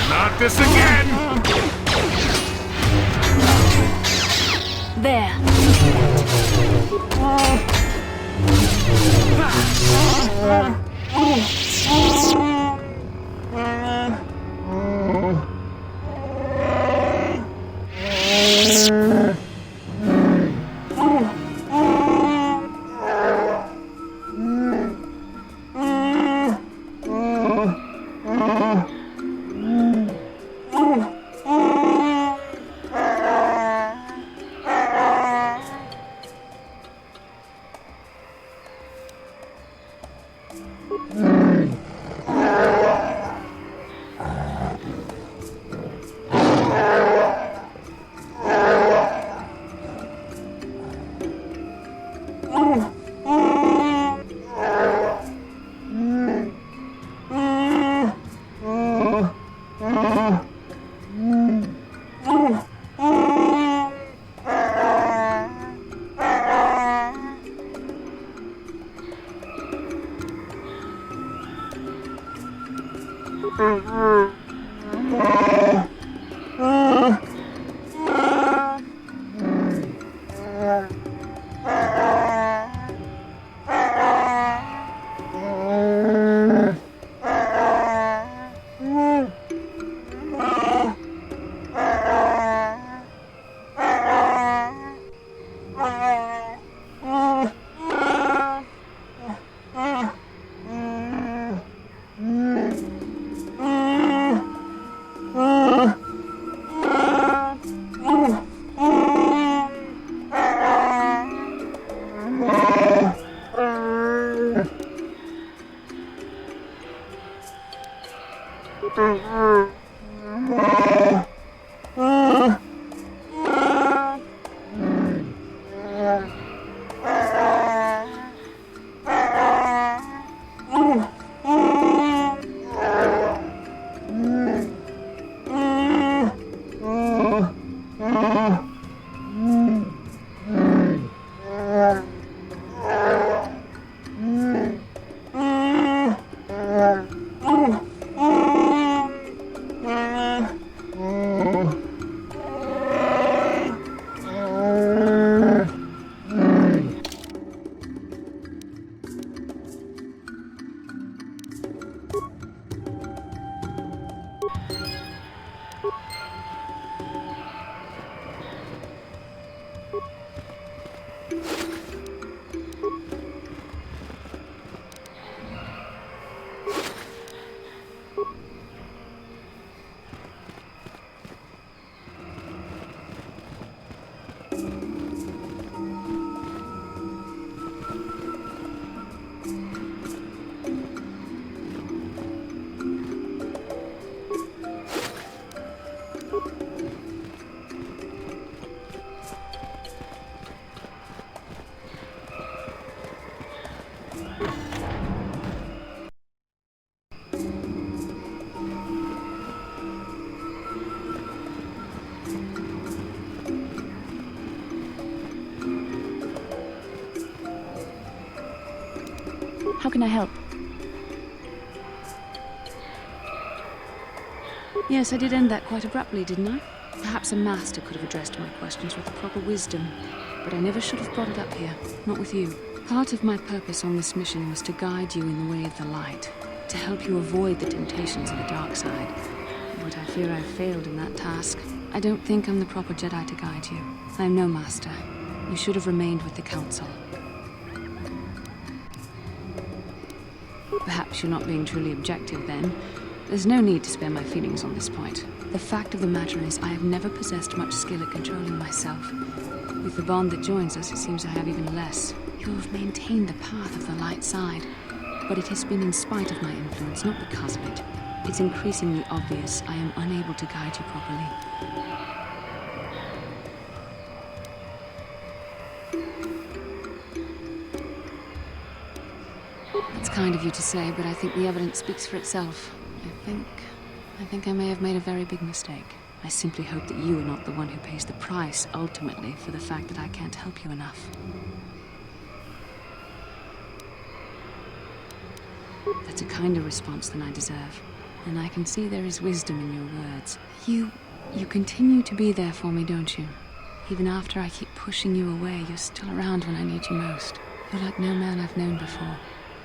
Not this again! There. How can I help? Yes, I did end that quite abruptly, didn't I? Perhaps a master could have addressed my questions with the proper wisdom, but I never should have brought it up here, not with you. Part of my purpose on this mission was to guide you in the way of the light, to help you avoid the temptations of the dark side. But I fear I've failed in that task. I don't think I'm the proper Jedi to guide you. I am no master. You should have remained with the Council. Perhaps you're not being truly objective then. There's no need to spare my feelings on this point. The fact of the matter is, I have never possessed much skill at controlling myself. With the bond that joins us, it seems I have even less. You have maintained the path of the light side, but it has been in spite of my influence, not because of it. It's increasingly obvious I am unable to guide you properly. It's kind of you to say, but I think the evidence speaks for itself. I think I may have made a very big mistake. I simply hope that you are not the one who pays the price, ultimately, for the fact that I can't help you enough. That's a kinder response than I deserve. And I can see there is wisdom in your words. You continue to be there for me, don't you? Even after I keep pushing you away, you're still around when I need you most. You're like no man I've known before.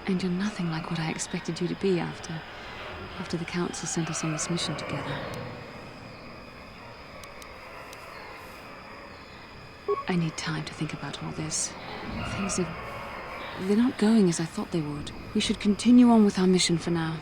And you're nothing like what I expected you to be after the Council sent us on this mission together. I need time to think about all this. They're not going as I thought they would. We should continue on with our mission for now.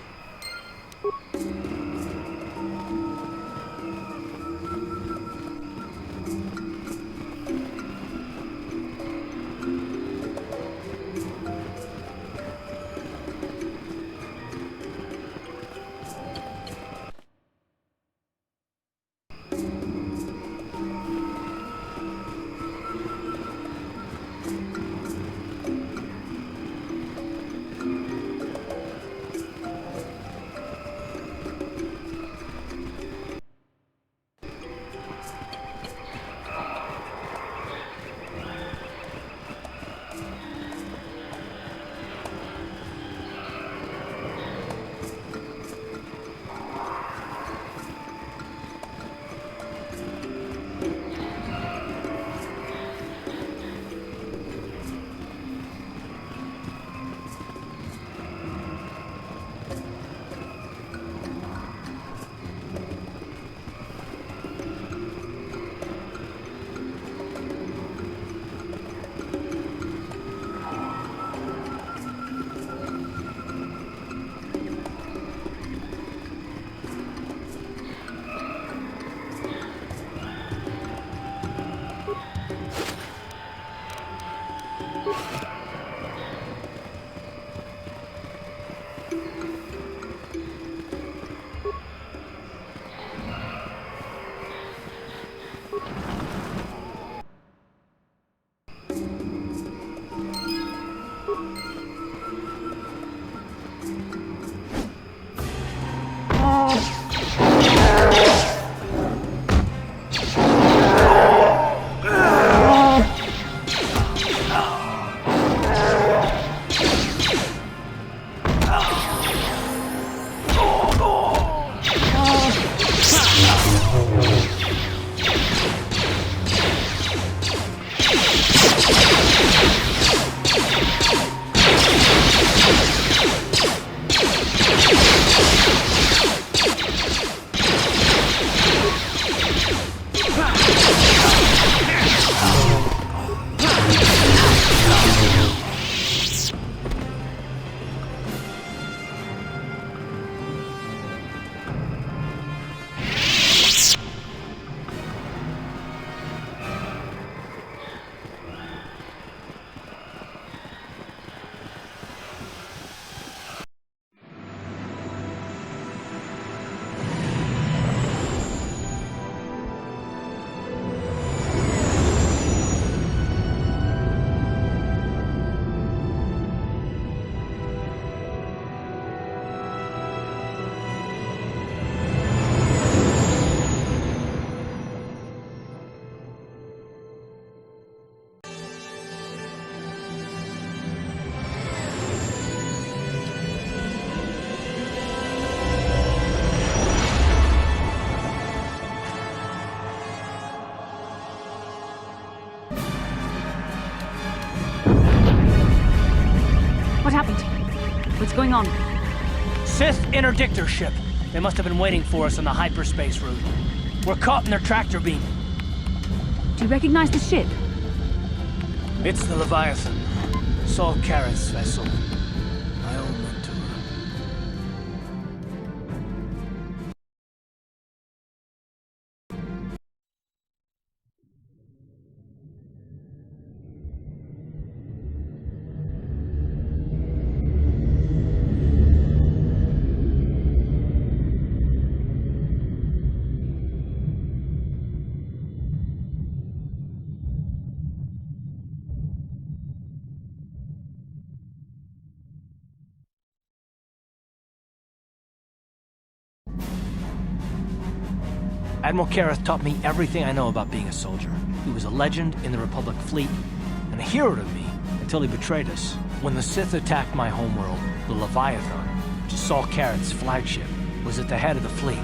What's going on? Sith interdictor ship. They must have been waiting for us on the hyperspace route. We're caught in their tractor beam. Do you recognize the ship? It's the Leviathan. Saul Karen's vessel. My old mentor. Admiral Kareth taught me everything I know about being a soldier. He was a legend in the Republic fleet, and a hero to me until he betrayed us. When the Sith attacked my homeworld, the Leviathan, which is Saul Kareth's flagship, was at the head of the fleet.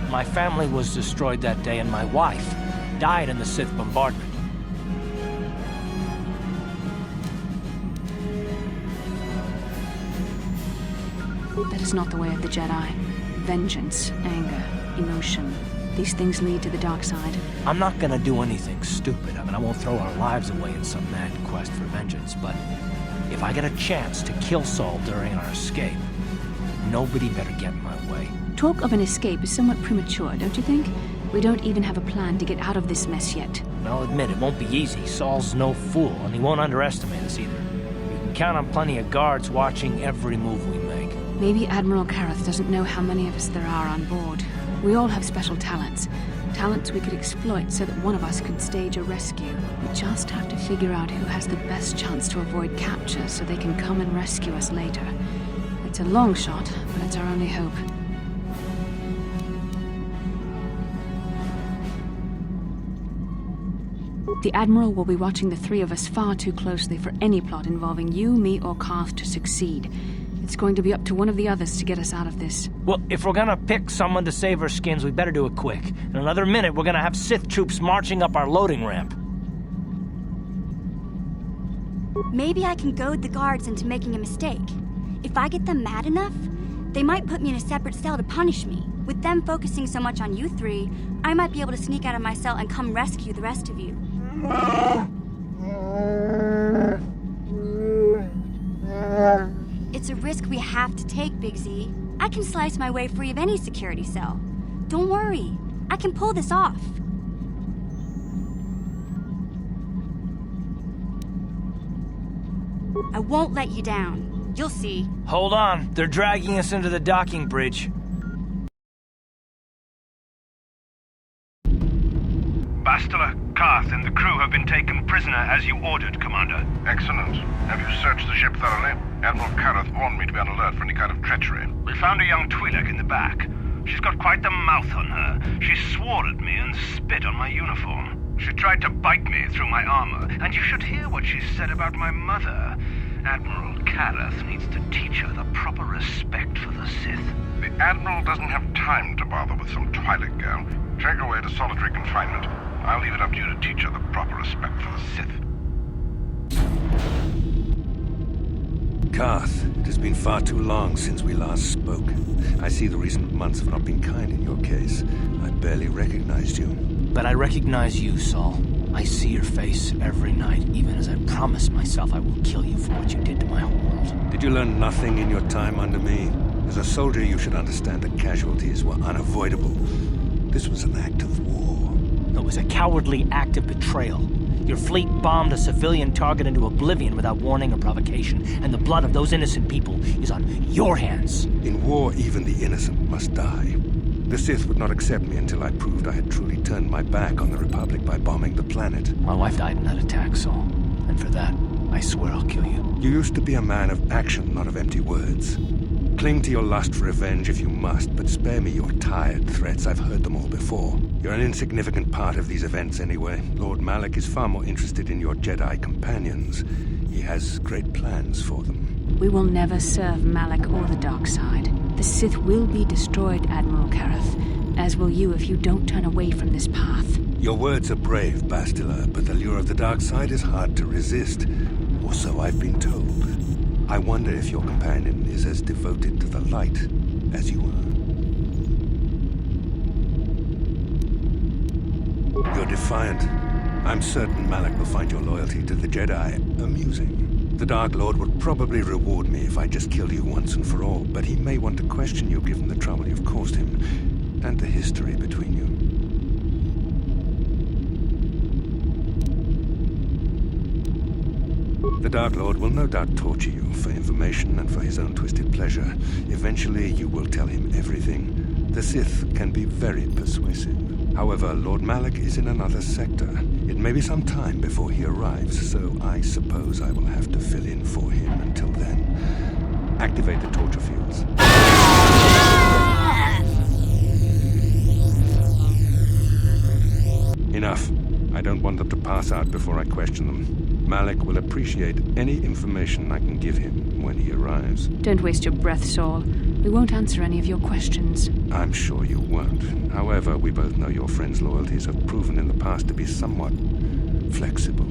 My family was destroyed that day, and my wife died in the Sith bombardment. That is not the way of the Jedi. Vengeance, anger, emotion. These things lead to the dark side. I'm not gonna do anything stupid. I won't throw our lives away in some mad quest for vengeance, but if I get a chance to kill Saul during our escape, nobody better get in my way. Talk of an escape is somewhat premature, don't you think? We don't even have a plan to get out of this mess yet. I'll admit, it won't be easy. Saul's no fool, and he won't underestimate us either. You can count on plenty of guards watching every move we make. Maybe Admiral Kareth doesn't know how many of us there are on board. We all have special talents. Talents we could exploit so that one of us could stage a rescue. We just have to figure out who has the best chance to avoid capture so they can come and rescue us later. It's a long shot, but it's our only hope. The Admiral will be watching the three of us far too closely for any plot involving you, me, or Carth to succeed. It's going to be up to one of the others to get us out of this. Well, if we're gonna pick someone to save our skins, we better do it quick. In another minute, we're gonna have Sith troops marching up our loading ramp. Maybe I can goad the guards into making a mistake. If I get them mad enough, they might put me in a separate cell to punish me. With them focusing so much on you three, I might be able to sneak out of my cell and come rescue the rest of you. It's a risk we have to take, Big Z. I can slice my way free of any security cell. Don't worry, I can pull this off. I won't let you down. You'll see. Hold on, they're dragging us into the docking bridge. Bastila, Carth, and the crew have been taken prisoner as you ordered, Commander. Excellent. Have you searched the ship thoroughly? Admiral Kareth warned me to be on alert for any kind of treachery. We found a young Twi'lek in the back. She's got quite the mouth on her. She swore at me and spit on my uniform. She tried to bite me through my armor, and you should hear what she said about my mother. Admiral Kareth needs to teach her the proper respect for the Sith. The Admiral doesn't have time to bother with some Twi'lek girl. Take her away to solitary confinement. I'll leave it up to you to teach her the proper respect for the Sith. Carth, it has been far too long since we last spoke. I see the recent months have not been kind in your case. I barely recognized you. But I recognize you, Saul. I see your face every night, even as I promise myself I will kill you for what you did to my homeworld. Did you learn nothing in your time under me? As a soldier, you should understand that casualties were unavoidable. This was an act of war. It was a cowardly act of betrayal. Your fleet bombed a civilian target into oblivion without warning or provocation, and the blood of those innocent people is on your hands. In war, even the innocent must die. The Sith would not accept me until I proved I had truly turned my back on the Republic by bombing the planet. My wife died in that attack, Saul. And for that, I swear I'll kill you. You used to be a man of action, not of empty words. Cling to your lust for revenge if you must, but spare me your tired threats. I've heard them all before. You're an insignificant part of these events anyway. Lord Malak is far more interested in your Jedi companions. He has great plans for them. We will never serve Malak or the dark side. The Sith will be destroyed, Admiral Kareth, as will you if you don't turn away from this path. Your words are brave, Bastila, but the lure of the dark side is hard to resist. Or so I've been told. I wonder if your companion is as devoted to the light as you are. You're defiant. I'm certain Malak will find your loyalty to the Jedi amusing. The Dark Lord would probably reward me if I just killed you once and for all, but he may want to question you given the trouble you've caused him, and the history between you. The Dark Lord will no doubt torture you for information and for his own twisted pleasure. Eventually, you will tell him everything. The Sith can be very persuasive. However, Lord Malak is in another sector. It may be some time before he arrives, so I suppose I will have to fill in for him until then. Activate the torture fields. Enough. I don't want them to pass out before I question them. Malik will appreciate any information I can give him when he arrives. Don't waste your breath, Saul. We won't answer any of your questions. I'm sure you won't. However, we both know your friend's loyalties have proven in the past to be somewhat flexible.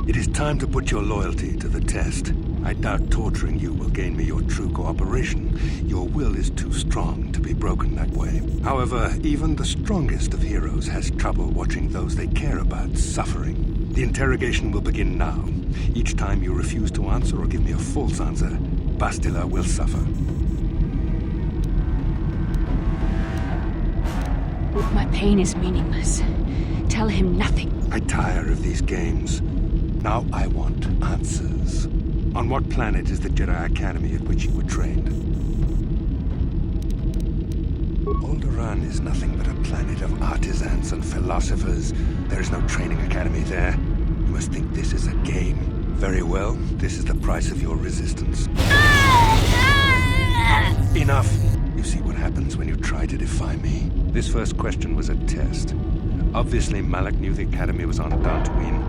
It is time to put your loyalty to the test. I doubt torturing you will gain me your true cooperation. Your will is too strong to be broken that way. However, even the strongest of heroes has trouble watching those they care about suffering. The interrogation will begin now. Each time you refuse to answer or give me a false answer, Bastila will suffer. My pain is meaningless. Tell him nothing. I tire of these games. Now I want answers. On what planet is the Jedi Academy at which you were trained? Alderaan is nothing but a planet of artisans and philosophers. There is no training academy there. You must think this is a game. Very well, this is the price of your resistance. Enough! You see what happens when you try to defy me. This first question was a test. Obviously, Malik knew the Academy was on Dantooine,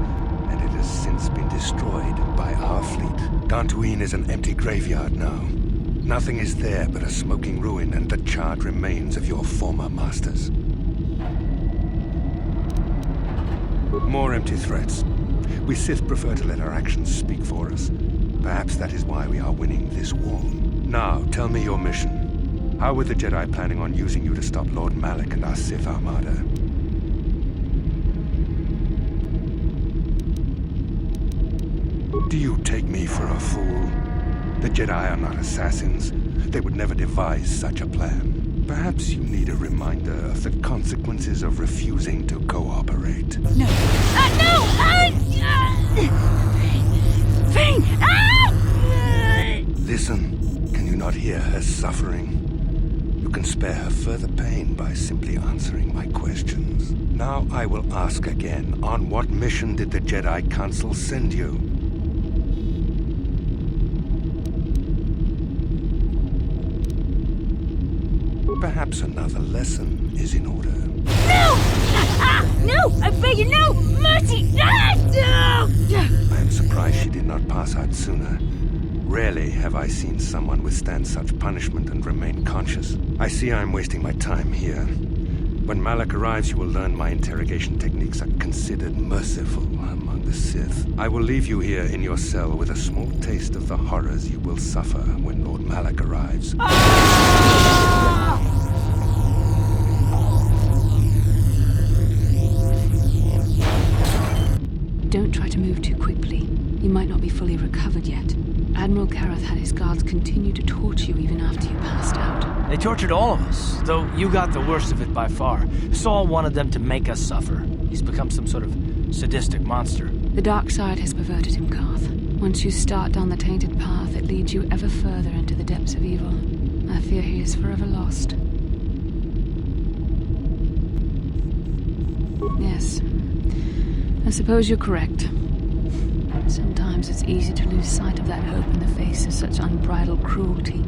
and it has since been destroyed by our fleet. Dantooine is an empty graveyard now. Nothing is there but a smoking ruin and the charred remains of your former masters. More empty threats. We Sith prefer to let our actions speak for us. Perhaps that is why we are winning this war. Now, tell me your mission. How were the Jedi planning on using you to stop Lord Malik and our Sith Armada? Do you take me for a fool? The Jedi are not assassins. They would never devise such a plan. Perhaps you need a reminder of the consequences of refusing to cooperate. No. No! Thing! Listen. Can you not hear her suffering? You can spare her further pain by simply answering my questions. Now I will ask again. On what mission did the Jedi Council send you? Perhaps another lesson is in order. No! No! I beg you, no! Mercy! No! I am surprised she did not pass out sooner. Rarely have I seen someone withstand such punishment and remain conscious. I see I am wasting my time here. When Malik arrives, you will learn my interrogation techniques are considered merciful among the Sith. I will leave you here in your cell with a small taste of the horrors you will suffer when Lord Malik arrives. Don't try to move too quickly. You might not be fully recovered yet. Admiral Karath had his guards continue to torture you even after you passed out. They tortured all of us, though you got the worst of it by far. Saul wanted them to make us suffer. He's become some sort of sadistic monster. The dark side has perverted him, Karth. Once you start down the tainted path, it leads you ever further into the depths of evil. I fear he is forever lost. Yes. I suppose you're correct. Sometimes it's easy to lose sight of that hope in the face of such unbridled cruelty.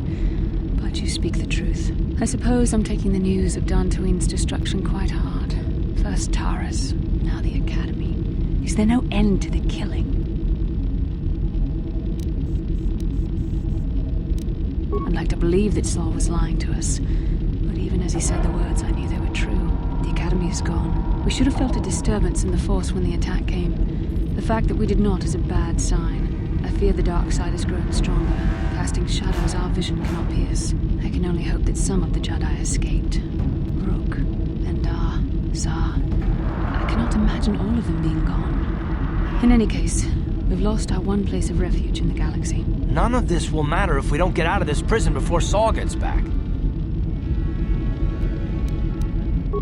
But you speak the truth. I suppose I'm taking the news of Dantooine's destruction quite hard. First Taras, now the Academy. Is there no end to the killing? I'd like to believe that Saul was lying to us. But even as he said the words, I knew they were true. The Academy is gone. We should have felt a disturbance in the Force when the attack came. The fact that we did not is a bad sign. I fear the dark side has grown stronger, casting shadows our vision cannot pierce. I can only hope that some of the Jedi escaped. Rook, Endar, Zar. I cannot imagine all of them being gone. In any case, we've lost our one place of refuge in the galaxy. None of this will matter if we don't get out of this prison before Saul gets back.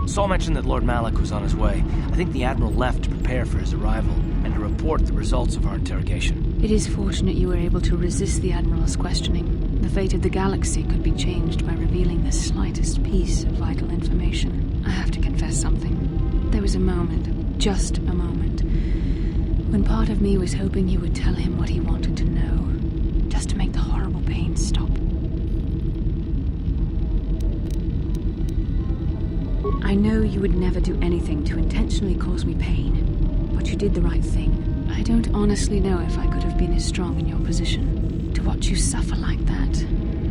Saul mentioned that Lord Malik was on his way. I think the Admiral left to prepare for his arrival and to report the results of our interrogation. It is fortunate you were able to resist the Admiral's questioning. The fate of the galaxy could be changed by revealing the slightest piece of vital information. I have to confess something. There was a moment, just a moment, when part of me was hoping you would tell him what he wanted to know, just to make the horrible pain stop. I know you would never do anything to intentionally cause me pain, but you did the right thing. I don't honestly know if I could have been as strong in your position. To watch you suffer like that,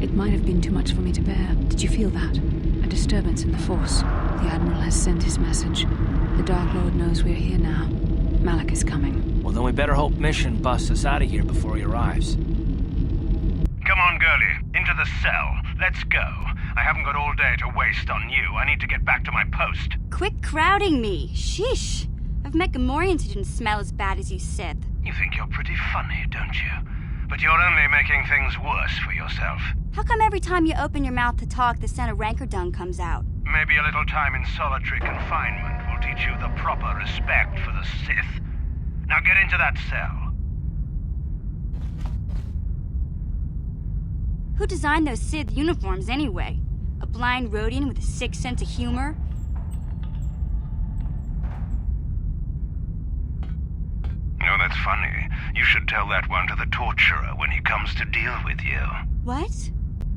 it might have been too much for me to bear. Did you feel that? A disturbance in the Force. The Admiral has sent his message. The Dark Lord knows we're here now. Malak is coming. Well, then we better hope Mission busts us out of here before he arrives. Come on, girlie. Into the cell. Let's go. I haven't got all day to waste on you. I need to get back to my post. Quit crowding me. Sheesh. I've met Gamorreans who didn't smell as bad as you, Sith. You think you're pretty funny, don't you? But you're only making things worse for yourself. How come every time you open your mouth to talk, the scent of rancor dung comes out? Maybe a little time in solitary confinement will teach you the proper respect for the Sith. Now get into that cell. Who designed those Sith uniforms anyway? A blind Rhodian with a sick sense of humor? Oh, that's funny. You should tell that one to the torturer when he comes to deal with you. What?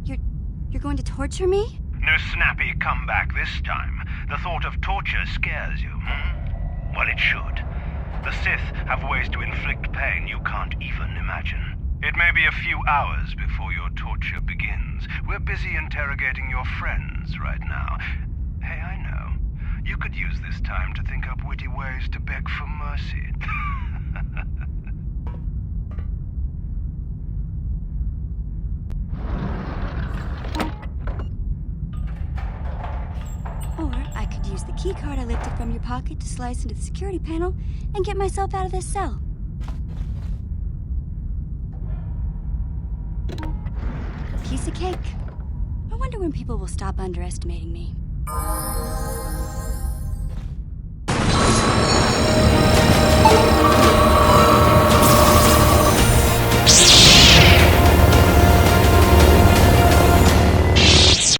You're going to torture me? No snappy comeback this time. The thought of torture scares you, hmm? Well, it should. The Sith have ways to inflict pain you can't even imagine. It may be a few hours before your torture begins. We're busy interrogating your friends right now. Hey, I know. You could use this time to think up witty ways to beg for mercy. Or I could use the keycard I lifted from your pocket to slice into the security panel and get myself out of this cell. Piece of cake. I wonder when people will stop underestimating me.